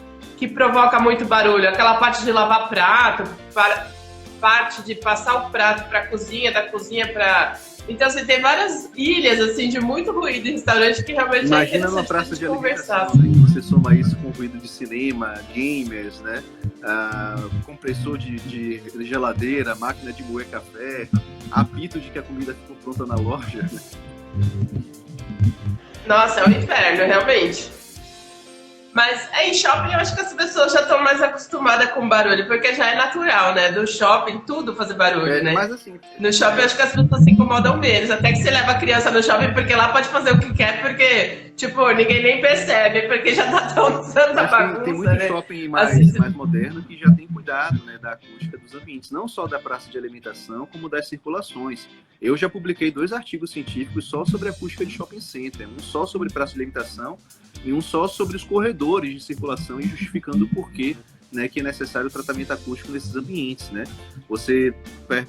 provoca muito barulho. Aquela parte de lavar prato, parte de passar o prato para a cozinha, da cozinha para. Então, assim, tem várias ilhas, assim, de muito ruído em restaurante que realmente imagina numa praça de alimentação, né, que você soma isso com ruído de cinema, gamers, né? Compressor de geladeira, máquina de moer café, apito de que a comida ficou pronta na loja. Né? Nossa, é um inferno, realmente. Mas em shopping eu acho que as pessoas já estão mais acostumadas com barulho, porque já é natural, né? Do shopping, tudo fazer barulho, né? Mas assim, no shopping eu acho que as pessoas se incomodam menos. Até que você leva a criança no shopping, porque lá pode fazer o que quer, porque, tipo, ninguém nem percebe, porque já tá tanta bagunça, tem muito né? shopping mais moderno que já tem cuidado, né, da acústica dos ambientes, não só da praça de alimentação, como das circulações. Eu já publiquei 2 artigos científicos só sobre acústica de shopping center, um só sobre praça de alimentação e um só sobre os corredores de circulação e justificando o porquê, né, que é necessário o tratamento acústico nesses ambientes, né?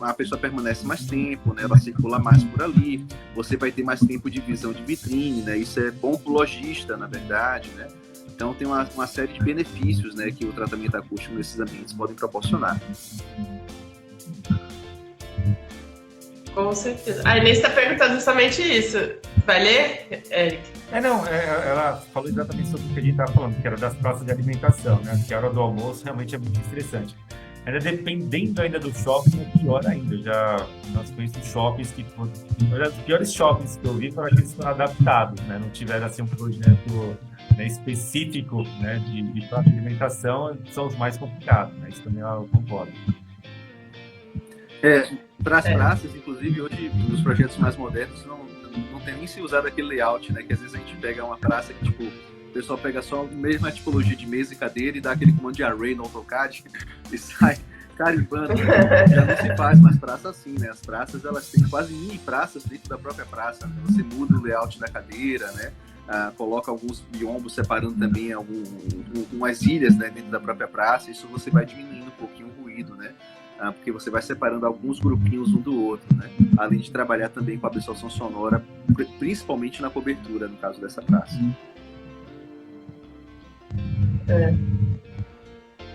A pessoa permanece mais tempo, né? Ela circula mais por ali, você vai ter mais tempo de visão de vitrine, né? Isso é bom para o lojista, na verdade, né? Então tem uma série de benefícios, né, que o tratamento acústico nesses ambientes podem proporcionar. Com certeza. A Inês está perguntando justamente isso. Vai ler, Eric? Ela falou exatamente sobre o que a gente estava falando, que era das praças de alimentação, né? Que a hora do almoço realmente é muito estressante. Ainda dependendo ainda do shopping, é pior ainda. Nós conhecemos shoppings que, na verdade, os piores shoppings que eu vi foram aqueles que foram adaptados, né? Não tiveram assim um projeto, né, específico, né, de praça de alimentação, são os mais complicados, né? Isso também eu concordo. Para as praças, inclusive, hoje, nos projetos mais modernos, não tem nem se usar aquele layout, né? Que às vezes a gente pega uma praça que, tipo, o pessoal pega só a mesma tipologia de mesa e cadeira e dá aquele comando de array no AutoCAD e sai carimbando. Né? Já não se faz mais praça assim, né? As praças, elas têm quase mini praças dentro da própria praça. Né? Você muda o layout da cadeira, né? Coloca alguns biombos separando também algumas ilhas, né, dentro da própria praça. Isso você vai diminuindo um pouquinho o ruído, né? Porque você vai separando alguns grupinhos um do outro, né? Além de trabalhar também com a absorção sonora, principalmente na cobertura, no caso dessa praça.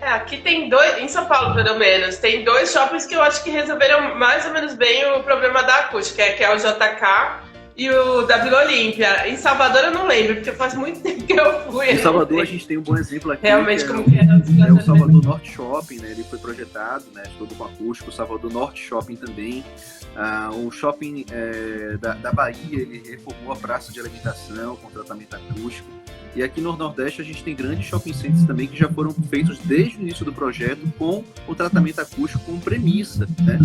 Aqui tem 2, em São Paulo pelo menos, tem 2 shoppings que eu acho que resolveram mais ou menos bem o problema da acústica, que é o JK e o da Vila Olímpia. Em Salvador eu não lembro, porque faz muito tempo que eu fui. Em Salvador a gente tem um bom exemplo aqui. Realmente, que como que é o Salvador Norte Shopping, né? Ele foi projetado, né, todo com acústico. O Salvador Norte Shopping também. O shopping da Bahia, ele reformou a praça de alimentação com tratamento acústico. E aqui no Nordeste a gente tem grandes shopping centers também que já foram feitos desde o início do projeto com o tratamento acústico como premissa, né?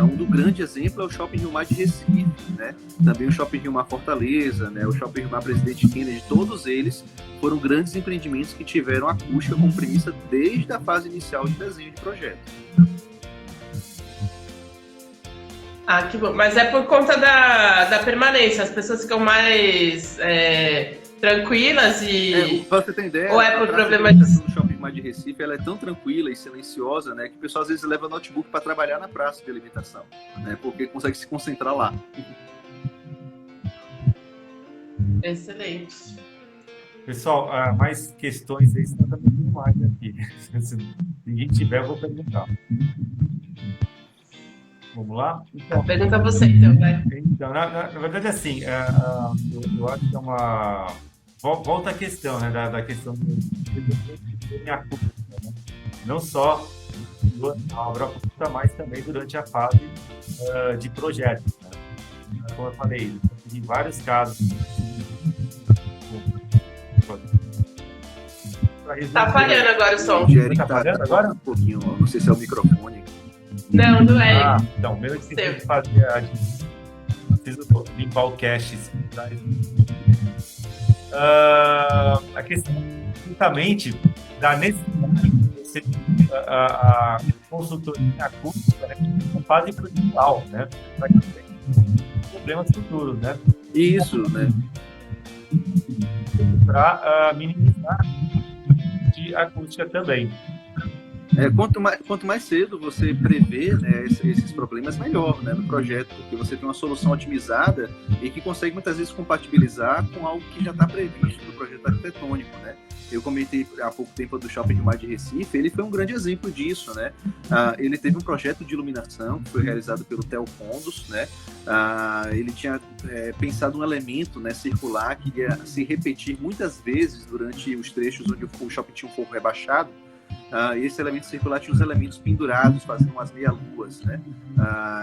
Um grande exemplo é o Shopping Rio Mar de Recife, né? Também o Shopping Rio Mar Fortaleza, né? O Shopping Rio Mar Presidente Kennedy, todos eles foram grandes empreendimentos que tiveram acústica como premissa desde a fase inicial de desenho de projeto. Que bom. Mas é por conta da permanência, as pessoas ficam mais tranquilas e... Pra você ter ideia, ou é por problema de... do Shopping Mar de Recife, ela é tão tranquila e silenciosa, né, que o pessoal às vezes leva notebook para trabalhar na praça de alimentação, né, porque consegue se concentrar lá. Excelente. Pessoal, mais questões aí, senão também tem mais aqui. Se ninguém tiver, eu vou perguntar. Vamos lá? Então, pergunta a você, então, vai. Então, na verdade, assim, eu acho que é uma... Volta à questão, né, da questão do acústica, né? Não só a obra custa mais também durante a fase de projetos, né? Como eu falei, em vários casos. Tá falhando agora o som. O Jerry Tá falhando agora? um pouquinho, não sei se é o microfone. Não, não é. Então, o meu é que tem que Seu. fazer preciso limpar o cache. A questão, justamente, da necessidade de você a consultoria acústica, né, com fase principal, né, para que não tenha problemas futuros, né, Isso, né? para minimizar de acústica também. Quanto mais cedo você prevê, né, esses problemas, melhor, né, no projeto, porque você tem uma solução otimizada e que consegue muitas vezes compatibilizar com algo que já está previsto no projeto arquitetônico, né? Eu comentei há pouco tempo do Shopping de Mar de Recife, ele foi um grande exemplo disso, né? Ele teve um projeto de iluminação que foi realizado pelo Theo Condos, né? Ele tinha pensado um elemento, né, circular que ia se repetir muitas vezes durante os trechos onde o shopping tinha um forro rebaixado. Esse elemento circular tinha os elementos pendurados, fazendo umas meia-luas, né?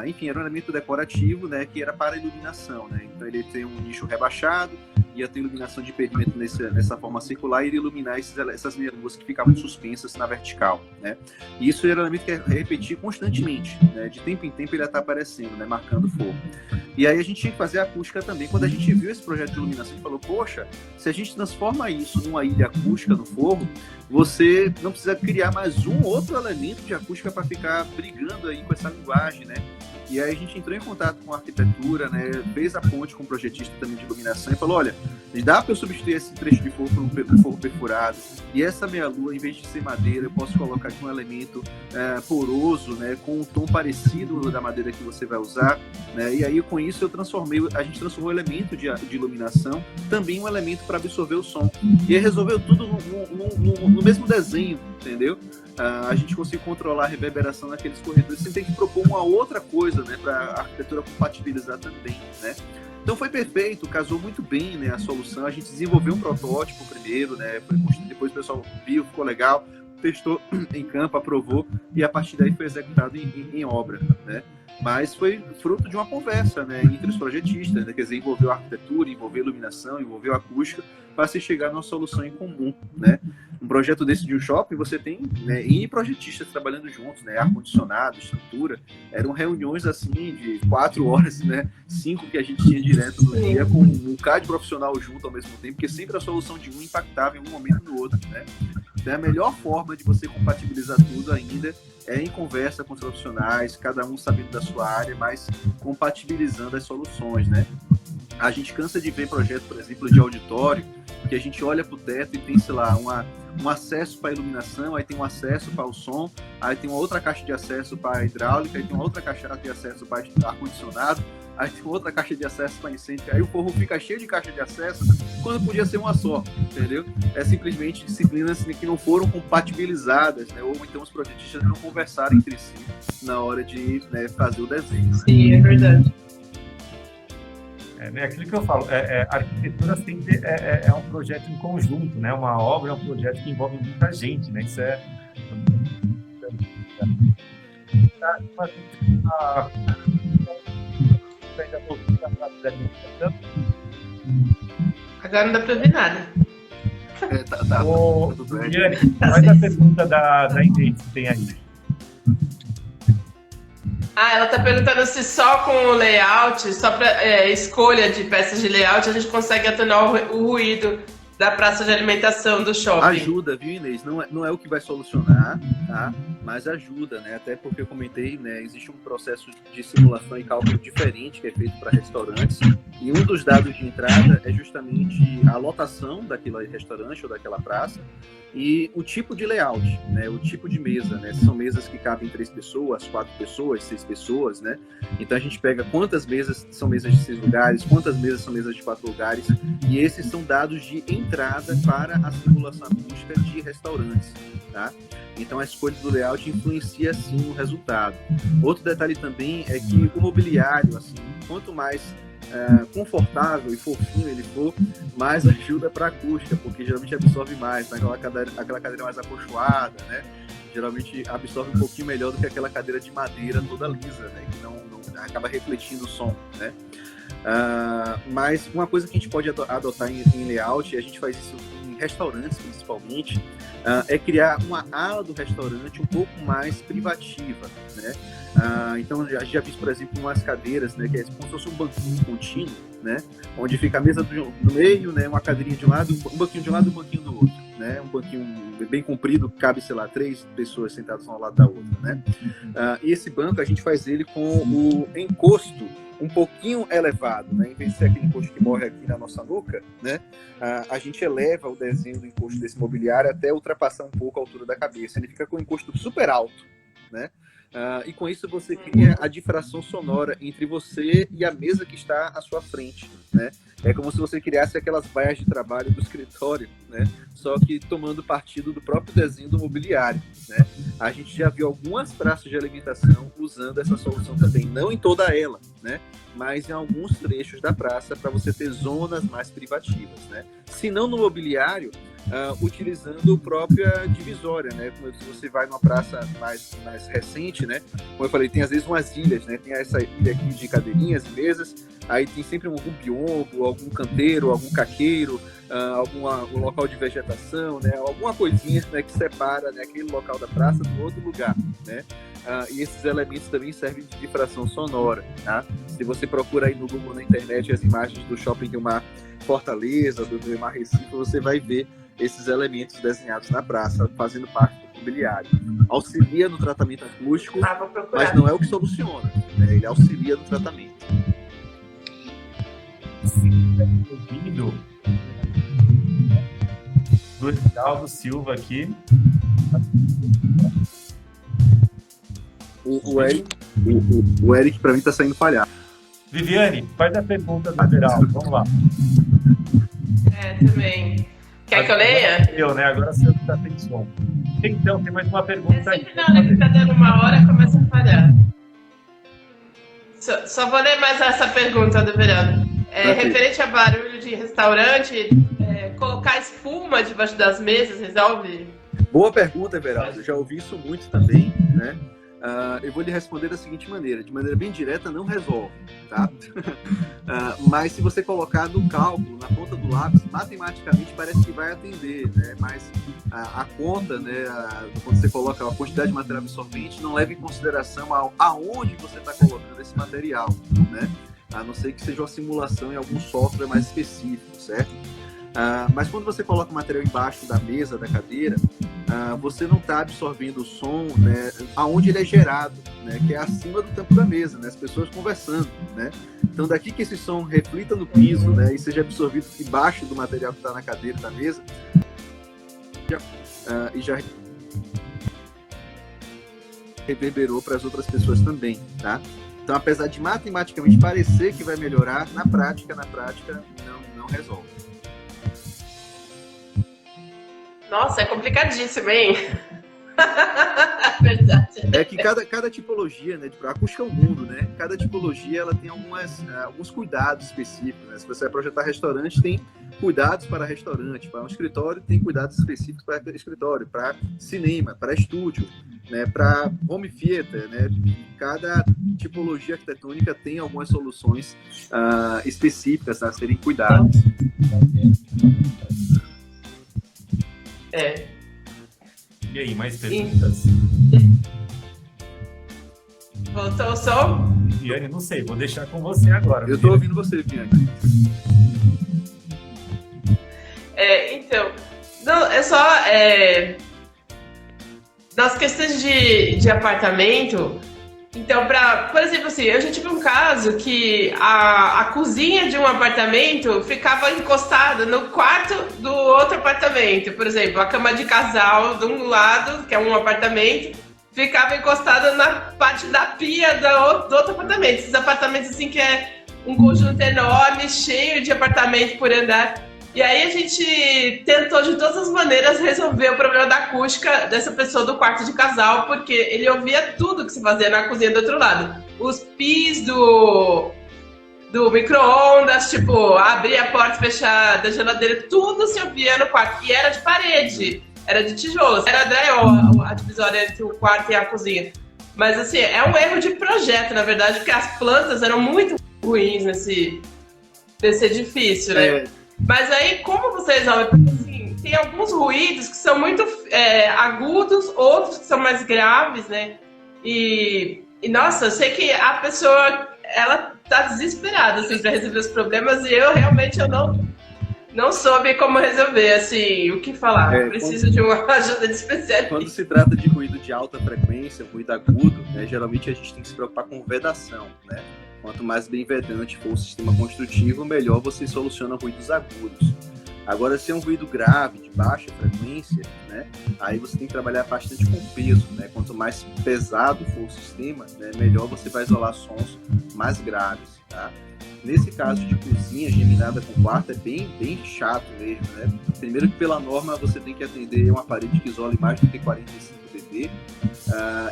Enfim, era um elemento decorativo, né, que era para iluminação, né? Então ele tem um nicho rebaixado, ia ter iluminação de perímetro nessa forma circular e iria iluminar essas meia-luas que ficavam suspensas na vertical, né? E isso era um elemento que ia repetir constantemente, né? De tempo em tempo ele ia estar aparecendo, né, marcando fogo. E aí a gente tinha que fazer a acústica também. Quando a gente viu esse projeto de iluminação, a gente falou, poxa, se a gente transforma isso numa ilha acústica no forro, você não precisa criar mais um outro elemento de acústica para ficar brigando aí com essa linguagem, né? E aí a gente entrou em contato com a arquitetura, né? Fez a ponte com o projetista também de iluminação e falou, olha, dá para eu substituir esse trecho de forro por um forro perfurado, e essa meia-lua, em vez de ser madeira, eu posso colocar aqui um elemento poroso, né? Com um tom parecido da madeira que você vai usar, né? E aí com isso a gente transformou o elemento de iluminação também um elemento para absorver o som. E aí resolveu tudo no mesmo desenho, entendeu? A gente conseguiu controlar a reverberação naqueles corredores sem ter que propor uma outra coisa, né, para a arquitetura compatibilizar também, né? Então foi perfeito, casou muito bem, né, a solução. A gente desenvolveu um protótipo primeiro, né, depois o pessoal viu, ficou legal, testou em campo, aprovou e a partir daí foi executado em obra, né? Mas foi fruto de uma conversa, né, entre os projetistas, né, quer dizer, envolveu a arquitetura, envolveu a iluminação, envolveu a acústica, para se chegar numa solução em comum, né? Um projeto desse de um shopping, você tem, né, N projetistas trabalhando juntos, né, ar-condicionado, estrutura, eram reuniões assim de 4 horas, né, 5 que a gente tinha direto no dia, com um bocado de profissional junto ao mesmo tempo, porque sempre a solução de um impactava em um momento no outro, né? Então a melhor forma de você compatibilizar tudo ainda é em conversa com os profissionais, cada um sabendo da sua área, mas compatibilizando as soluções, né? A gente cansa de ver projeto, por exemplo, de auditório, que a gente olha para o teto e tem, sei lá, um acesso para a iluminação, aí tem um acesso para o som, aí tem uma outra caixa de acesso para a hidráulica, aí tem uma outra caixa de acesso para ar-condicionado, aí tem outra caixa de acesso para incêndio, aí o forro fica cheio de caixa de acesso, quando podia ser uma só, entendeu? É simplesmente disciplinas que não foram compatibilizadas, né? Ou então os projetistas não conversaram entre si na hora de, né, fazer o desenho. Né? Sim, é verdade. É aquilo que eu falo, a arquitetura sempre é um projeto em conjunto, né? Uma obra é um projeto que envolve muita gente, né? Isso é... Agora não dá para ver nada. Yane, faz a pergunta da Inês que tem aí. Ela tá perguntando se só com o layout, só para escolha de peças de layout, a gente consegue atenuar o ruído da praça de alimentação do shopping. Ajuda, viu, Inês? Não é o que vai solucionar, tá? Mas ajuda, né? Até porque eu comentei, né? Existe um processo de simulação e cálculo diferente que é feito para restaurantes. E um dos dados de entrada é justamente a lotação daquele restaurante ou daquela praça e o tipo de layout, né? O tipo de mesa, né? São mesas que cabem 3 pessoas, 4 pessoas, 6 pessoas, né? Então a gente pega quantas mesas são mesas de 6 lugares, quantas mesas são mesas de 4 lugares, e esses são dados de entrada para a simulação acústica de restaurantes, tá? Então a escolha do layout influencia sim o resultado. Outro detalhe também é que o mobiliário, assim, quanto mais confortável e fofinho ele for, mais ajuda para a acústica, porque geralmente absorve mais, né? Aquela cadeira mais acolchoada, né? Geralmente absorve um pouquinho melhor do que aquela cadeira de madeira toda lisa, né? Que não acaba refletindo o som, né? Mas uma coisa que a gente pode adotar em layout, e a gente faz isso em restaurantes principalmente, é criar uma ala do restaurante um pouco mais privativa, né? Então, a gente já viu, por exemplo, umas cadeiras, né, que é como se fosse um banquinho contínuo, né? Onde fica a mesa do meio, né, uma cadeirinha de um lado, um banquinho de um lado e um banquinho do outro, né? Um banquinho bem comprido, cabe, sei lá, 3 pessoas sentadas um ao lado da outra, né? E esse banco, a gente faz ele com o encosto um pouquinho elevado, né? Em vez de ser aquele encosto que morre aqui na nossa nuca, né? A gente eleva o desenho do encosto desse mobiliário até ultrapassar um pouco a altura da cabeça. Ele fica com um encosto super alto, né? E com isso você cria a difração sonora entre você e a mesa que está à sua frente, né? É como se você criasse aquelas baias de trabalho do escritório, né? Só que tomando partido do próprio desenho do mobiliário, né? A gente já viu algumas praças de alimentação usando essa solução também, não em toda ela, né? Mas em alguns trechos da praça para você ter zonas mais privativas, né? Se não no mobiliário, utilizando a própria divisória, né? Como se você vai numa praça mais recente, né? Como eu falei, tem às vezes umas ilhas, né? Tem essa ilha aqui de cadeirinhas e mesas, aí tem sempre algum biombo, algum canteiro, algum caqueiro, um local de vegetação, né? Alguma coisinha, né, que separa, né, aquele local da praça do outro lugar, né? E esses elementos também servem de difração sonora, tá? Se você procura aí no Google, na internet, as imagens do Shopping do Mar Fortaleza, do Mar Recife, você vai ver esses elementos desenhados na praça, fazendo parte do mobiliário. Auxilia no tratamento acústico, mas não é o que soluciona, né? Ele auxilia no tratamento. Ouvindo do Edinaldo Silva aqui. O Eric, para mim, tá saindo falhado. Viviane, faz a pergunta do Everaldo, vamos lá. Também. Quer que eu leia? Eu, né? Agora você tá sem som. Então, tem mais uma pergunta aí. Sempre na hora que tá dando uma hora, começa a falhar. Só vou ler mais essa pergunta do Verano. Referente a barulho de restaurante, colocar espuma debaixo das mesas resolve? Boa pergunta, Everaldo. Eu já ouvi isso muito também, né? Eu vou lhe responder da seguinte maneira, de maneira bem direta, não resolve, tá? Mas se você colocar no cálculo, na ponta do lápis, matematicamente parece que vai atender, né? Mas a conta, né, quando você coloca a quantidade de material absorvente, não leva em consideração aonde você está colocando esse material, né? A não ser que seja uma simulação em algum software mais específico, certo? Mas quando você coloca o material embaixo da mesa, da cadeira, você não está absorvendo o som, né, aonde ele é gerado, né, que é acima do tampo da mesa, né, as pessoas conversando, né? Então, daqui que esse som reflita no piso, né, e seja absorvido embaixo do material que está na cadeira da mesa, e já reverberou para as outras pessoas também, tá? Então, apesar de matematicamente parecer que vai melhorar, na prática não resolve. Nossa, é complicadíssimo, hein? Verdade. É que cada tipologia, né? A acústica é um mundo, né? Cada tipologia ela tem alguns cuidados específicos, né? Se você vai projetar restaurante, tem cuidados para restaurante. Para um escritório, tem cuidados específicos para escritório. Para cinema, para estúdio, né? Para home theater, né? Cada tipologia arquitetônica tem algumas soluções específicas a serem cuidadas. E aí, mais perguntas? Voltou o som? Viviane, não sei, vou deixar com você agora. Eu estou ouvindo você, Viviane. Então, não, é só nas questões de apartamento. Então, por exemplo, assim, eu já tive um caso que a cozinha de um apartamento ficava encostada no quarto do outro apartamento. Por exemplo, a cama de casal de um lado, que é um apartamento, ficava encostada na parte da pia do outro apartamento. Esses apartamentos, assim, que é um conjunto enorme, cheio de apartamento por andar. E aí a gente tentou de todas as maneiras resolver o problema da acústica dessa pessoa do quarto de casal, porque ele ouvia tudo que se fazia na cozinha do outro lado. Os pis do micro-ondas, tipo, abrir a porta, fechar da geladeira, tudo se ouvia no quarto. E era de parede. era de tijolos, era drywall, a divisória entre o quarto e a cozinha. Mas assim, é um erro de projeto, na verdade, porque as plantas eram muito ruins nesse edifício, né? Mas aí, como você resolve? Porque assim, tem alguns ruídos que são muito agudos, outros que são mais graves, né? E nossa, eu sei que a pessoa, ela tá desesperada, assim, para resolver os problemas, e eu realmente não soube como resolver, assim, o que falar. Preciso de uma ajuda de especialista. Quando se trata de ruído de alta frequência, ruído agudo, né, geralmente a gente tem que se preocupar com vedação, né? Quanto mais bem vedante for o sistema construtivo, melhor você soluciona ruídos agudos. Agora, se é um ruído grave, de baixa frequência, né, aí você tem que trabalhar bastante com peso, né? Quanto mais pesado for o sistema, né, melhor você vai isolar sons mais graves, tá? Nesse caso de cozinha geminada com quarto, é bem chato mesmo, né? Primeiro que pela norma você tem que atender uma parede que isole mais do que 45 dB,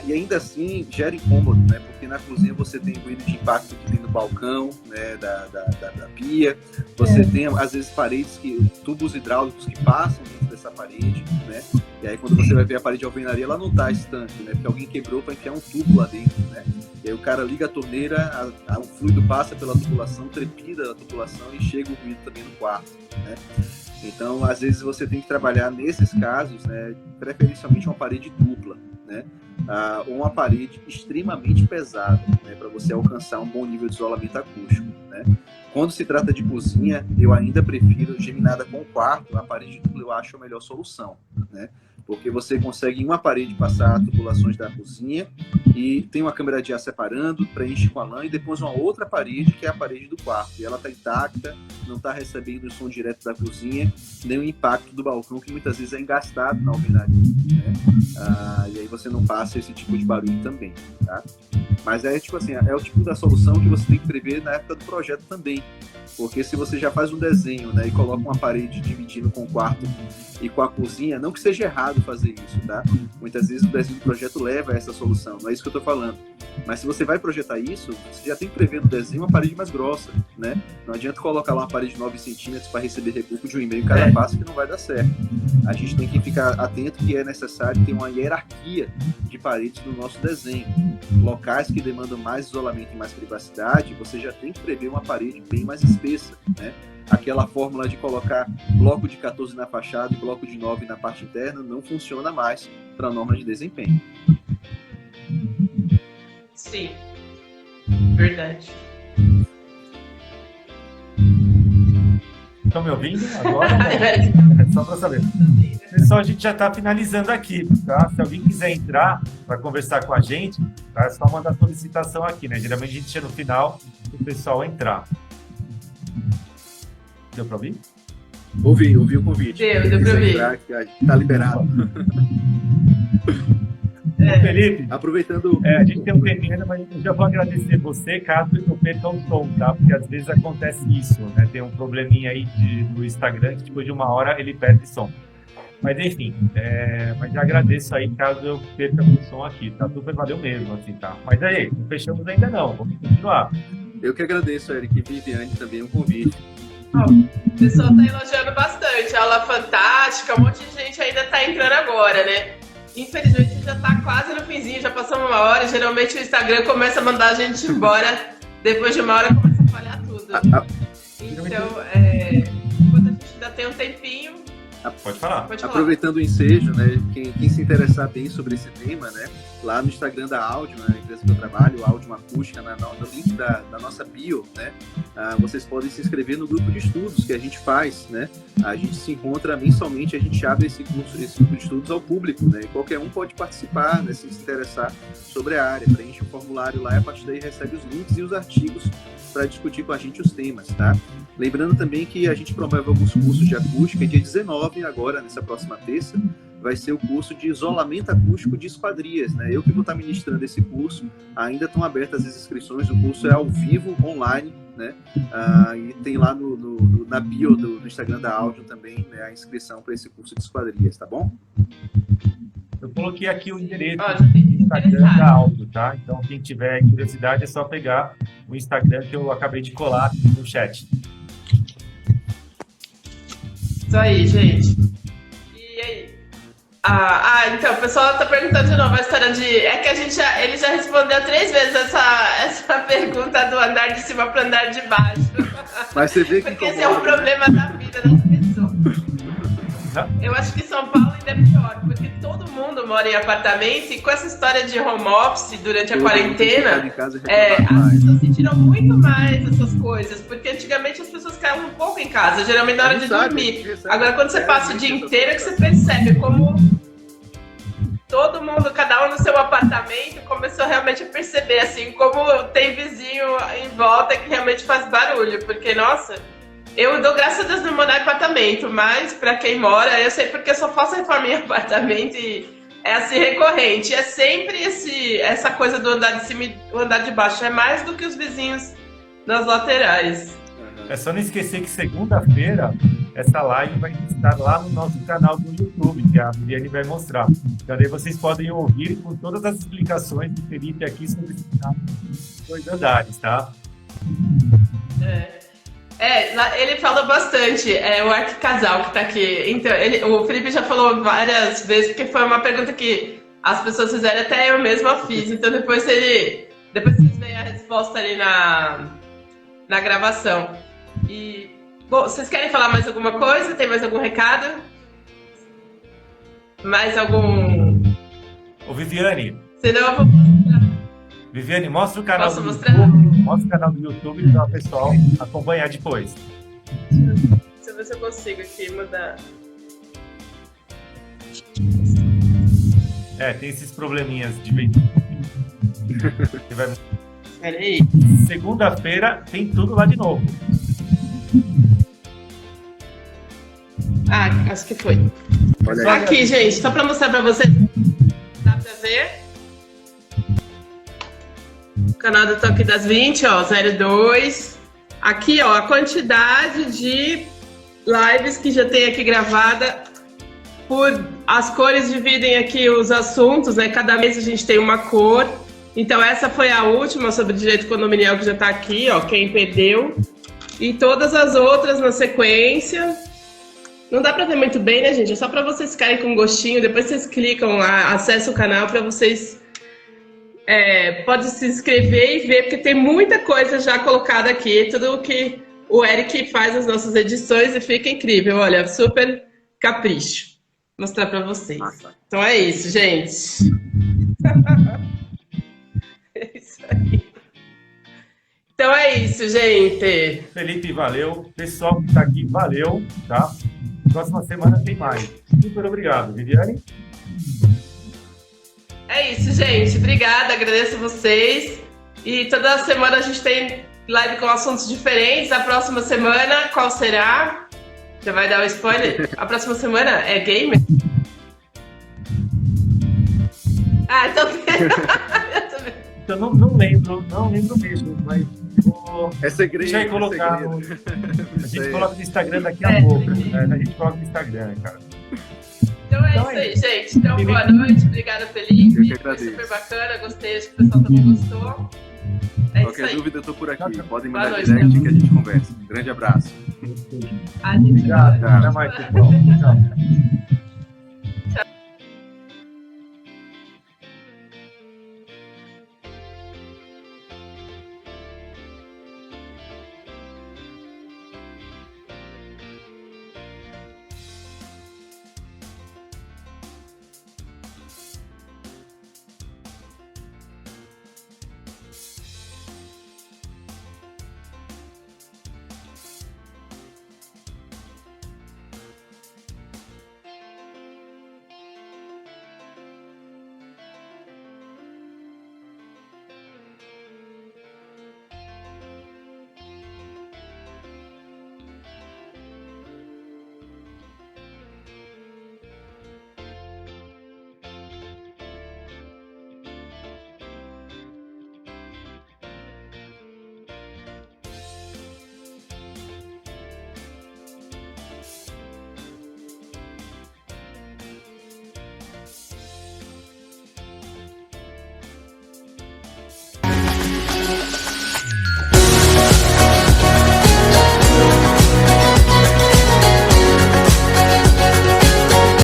e ainda assim gera incômodo, né? Porque na cozinha você tem ruído de impacto que tem no balcão, né? da pia, você tem às vezes paredes, tubos hidráulicos que passam dentro dessa parede, né? E aí quando você vai ver a parede de alvenaria, ela não está estanque, né? Porque alguém quebrou para enfiar um tubo lá dentro, né? E aí o cara liga a torneira, o fluido passa pela tubulação, trepida a tubulação e chega o ruído também no quarto, né? Então, às vezes você tem que trabalhar nesses casos, né, preferencialmente uma parede dupla, né? Ou uma parede extremamente pesada, né, para você alcançar um bom nível de isolamento acústico, né? Quando se trata de cozinha, eu ainda prefiro geminada com quarto. A parede dupla eu acho a melhor solução, né? Porque você consegue em uma parede passar tubulações da cozinha e tem uma câmera de ar separando, preenche com a lã, e depois uma outra parede, que é a parede do quarto. E ela está intacta, não está recebendo o som direto da cozinha, nem o impacto do balcão, que muitas vezes é engastado na alvenaria, né? E aí você não passa esse tipo de barulho também, tá? Mas tipo assim, é o tipo da solução que você tem que prever na época do projeto também. Porque se você já faz um desenho, né, e coloca uma parede dividindo com o quarto e com a cozinha, não que seja errado fazer isso, tá? Muitas vezes o desenho do projeto leva a essa solução, não é isso que eu estou falando. Mas se você vai projetar isso, você já tem que prever no desenho uma parede mais grossa, né? Não adianta colocar lá uma parede de 9 centímetros para receber recurso de 1,5 cada passo, que não vai dar certo. A gente tem que ficar atento que é necessário ter uma hierarquia de paredes no nosso desenho. Locais que demandam mais isolamento e mais privacidade, você já tem que prever uma parede bem mais espessa, né? Aquela fórmula de colocar bloco de 14 na fachada e bloco de 9 na parte interna não funciona mais para a norma de desempenho. Sim, verdade. Estão me ouvindo agora? Só para saber. Pessoal, a gente já está finalizando aqui, tá? Se alguém quiser entrar para conversar com a gente, tá? É só mandar solicitação aqui, né? Geralmente a gente chega no final o pessoal entrar. Deu para ouvir? Ouvi o convite. Deu para ouvir. Está liberado. Felipe, aproveitando. A gente tem um tempinho ainda, mas eu já vou agradecer você, caso eu perca o som, tá? Porque às vezes acontece isso, né? Tem um probleminha aí do Instagram que depois de uma hora ele perde som. Mas enfim, mas já agradeço aí caso eu perca o som aqui, tá? Super valeu mesmo, assim, tá? Mas aí, não fechamos ainda não, vamos continuar. Eu que agradeço, Eric, e Viviane também o convite. O pessoal está elogiando bastante, aula fantástica, um monte de gente ainda está entrando agora, né? Infelizmente já está quase no finzinho, já passamos uma hora, geralmente o Instagram começa a mandar a gente embora, depois de uma hora começa a falhar tudo. Então, enquanto a gente ainda tem um tempinho... Pode falar. Aproveitando o ensejo, né, quem se interessar bem sobre esse tema, né, lá no Instagram da Áudio, né, a empresa que eu trabalho, Áudio Acústica, no link da nossa bio, né, vocês podem se inscrever no grupo de estudos que a gente faz, né, a gente se encontra mensalmente, a gente abre esse grupo de estudos ao público, né, e qualquer um pode participar, né, se interessar sobre a área, preenche o formulário lá e a partir daí recebe os links e os artigos para discutir com a gente os temas, tá? Lembrando também que a gente promove alguns cursos de acústica, e dia 19, agora, nessa próxima terça, vai ser o curso de isolamento acústico de esquadrias, né? Eu que vou estar ministrando esse curso, ainda estão abertas as inscrições, o curso é ao vivo, online, né? E tem lá na bio do Instagram da Áudio também, né, a inscrição para esse curso de esquadrias, tá bom? Eu coloquei aqui o endereço do Instagram da Áudio, tá? Então, quem tiver curiosidade é só pegar o Instagram que eu acabei de colar aqui no chat. Isso aí, gente. E aí? Então, o pessoal tá perguntando de novo a história de. É que ele já respondeu 3 vezes essa pergunta do andar de cima para andar de baixo. Mas você vê que porque esse é um problema da vida das pessoas. Eu acho que São Paulo ainda é pior, porque todo mundo mora em apartamento e com essa história de home office durante a quarentena, as pessoas sentiram muito mais essas coisas, porque antigamente as pessoas ficavam um pouco em casa, geralmente na hora de dormir. Agora, quando você passa o dia inteiro, é que você percebe como todo mundo, cada um no seu apartamento, começou realmente a perceber, assim, como tem vizinho em volta que realmente faz barulho, porque, nossa... Eu dou graças a Deus não morar em apartamento, mas pra quem mora, eu sei porque eu só faço reforma em apartamento e é assim recorrente. É sempre essa coisa do andar de cima e do andar de baixo. É mais do que os vizinhos das laterais. É só não esquecer que segunda-feira essa live vai estar lá no nosso canal do YouTube, que a Miriane vai mostrar. Então aí vocês podem ouvir com todas as explicações do Felipe aqui sobre esse canal dos 2 andares, tá? Ele falou bastante, o Arquicasal que tá aqui. Então, o Felipe já falou várias vezes, porque foi uma pergunta que as pessoas fizeram, até eu mesma fiz. Então depois vocês veem a resposta ali na gravação. E, bom, vocês querem falar mais alguma coisa? Tem mais algum recado? Mais algum... Ô, Viviane. Senão eu vou mostrar. Viviane, mostra o canal Posso do mostrar? YouTube. Mostra o canal do YouTube para o pessoal acompanhar depois. Deixa eu ver se eu consigo aqui mudar. Tem esses probleminhas de vez em quando. Peraí. Segunda-feira tem tudo lá de novo. Acho que foi. Aqui, gente, só para mostrar para vocês. Dá para ver? O canal do Toque das 20, ó, 02. Aqui, ó, a quantidade de lives que já tem aqui gravada. As cores dividem aqui os assuntos, né? Cada mês a gente tem uma cor. Então essa foi a última sobre direito condominial que já tá aqui, ó, quem perdeu. E todas as outras na sequência. Não dá pra ver muito bem, né, gente? É só pra vocês ficarem com gostinho. Depois vocês clicam lá, acessam o canal pra vocês... pode se inscrever e ver, porque tem muita coisa já colocada aqui. Tudo o que o Eric faz nas nossas edições e fica incrível. Olha, super capricho. Vou mostrar pra vocês. Então é isso, gente. É isso aí. Então é isso, gente. Felipe, valeu. Pessoal que tá aqui, valeu, tá? Próxima semana tem mais. Super obrigado. Viviane? É isso, gente. Obrigada, agradeço vocês. E toda semana a gente tem live com assuntos diferentes. A próxima semana, qual será? Já vai dar o spoiler? A próxima semana é gamer? Então... Eu não lembro mesmo, mas é segredo. Deixa eu colocar. A gente coloca no Instagram daqui a pouco. A gente coloca no Instagram, cara. Então é isso aí, gente. Então, boa noite. Obrigada, Felipe. Foi super bacana. Gostei. Acho que o pessoal também gostou. Qualquer dúvida, eu tô por aqui. Podem mandar direct que a gente conversa. Um grande abraço. Obrigado. Até mais, pessoal. Tchau.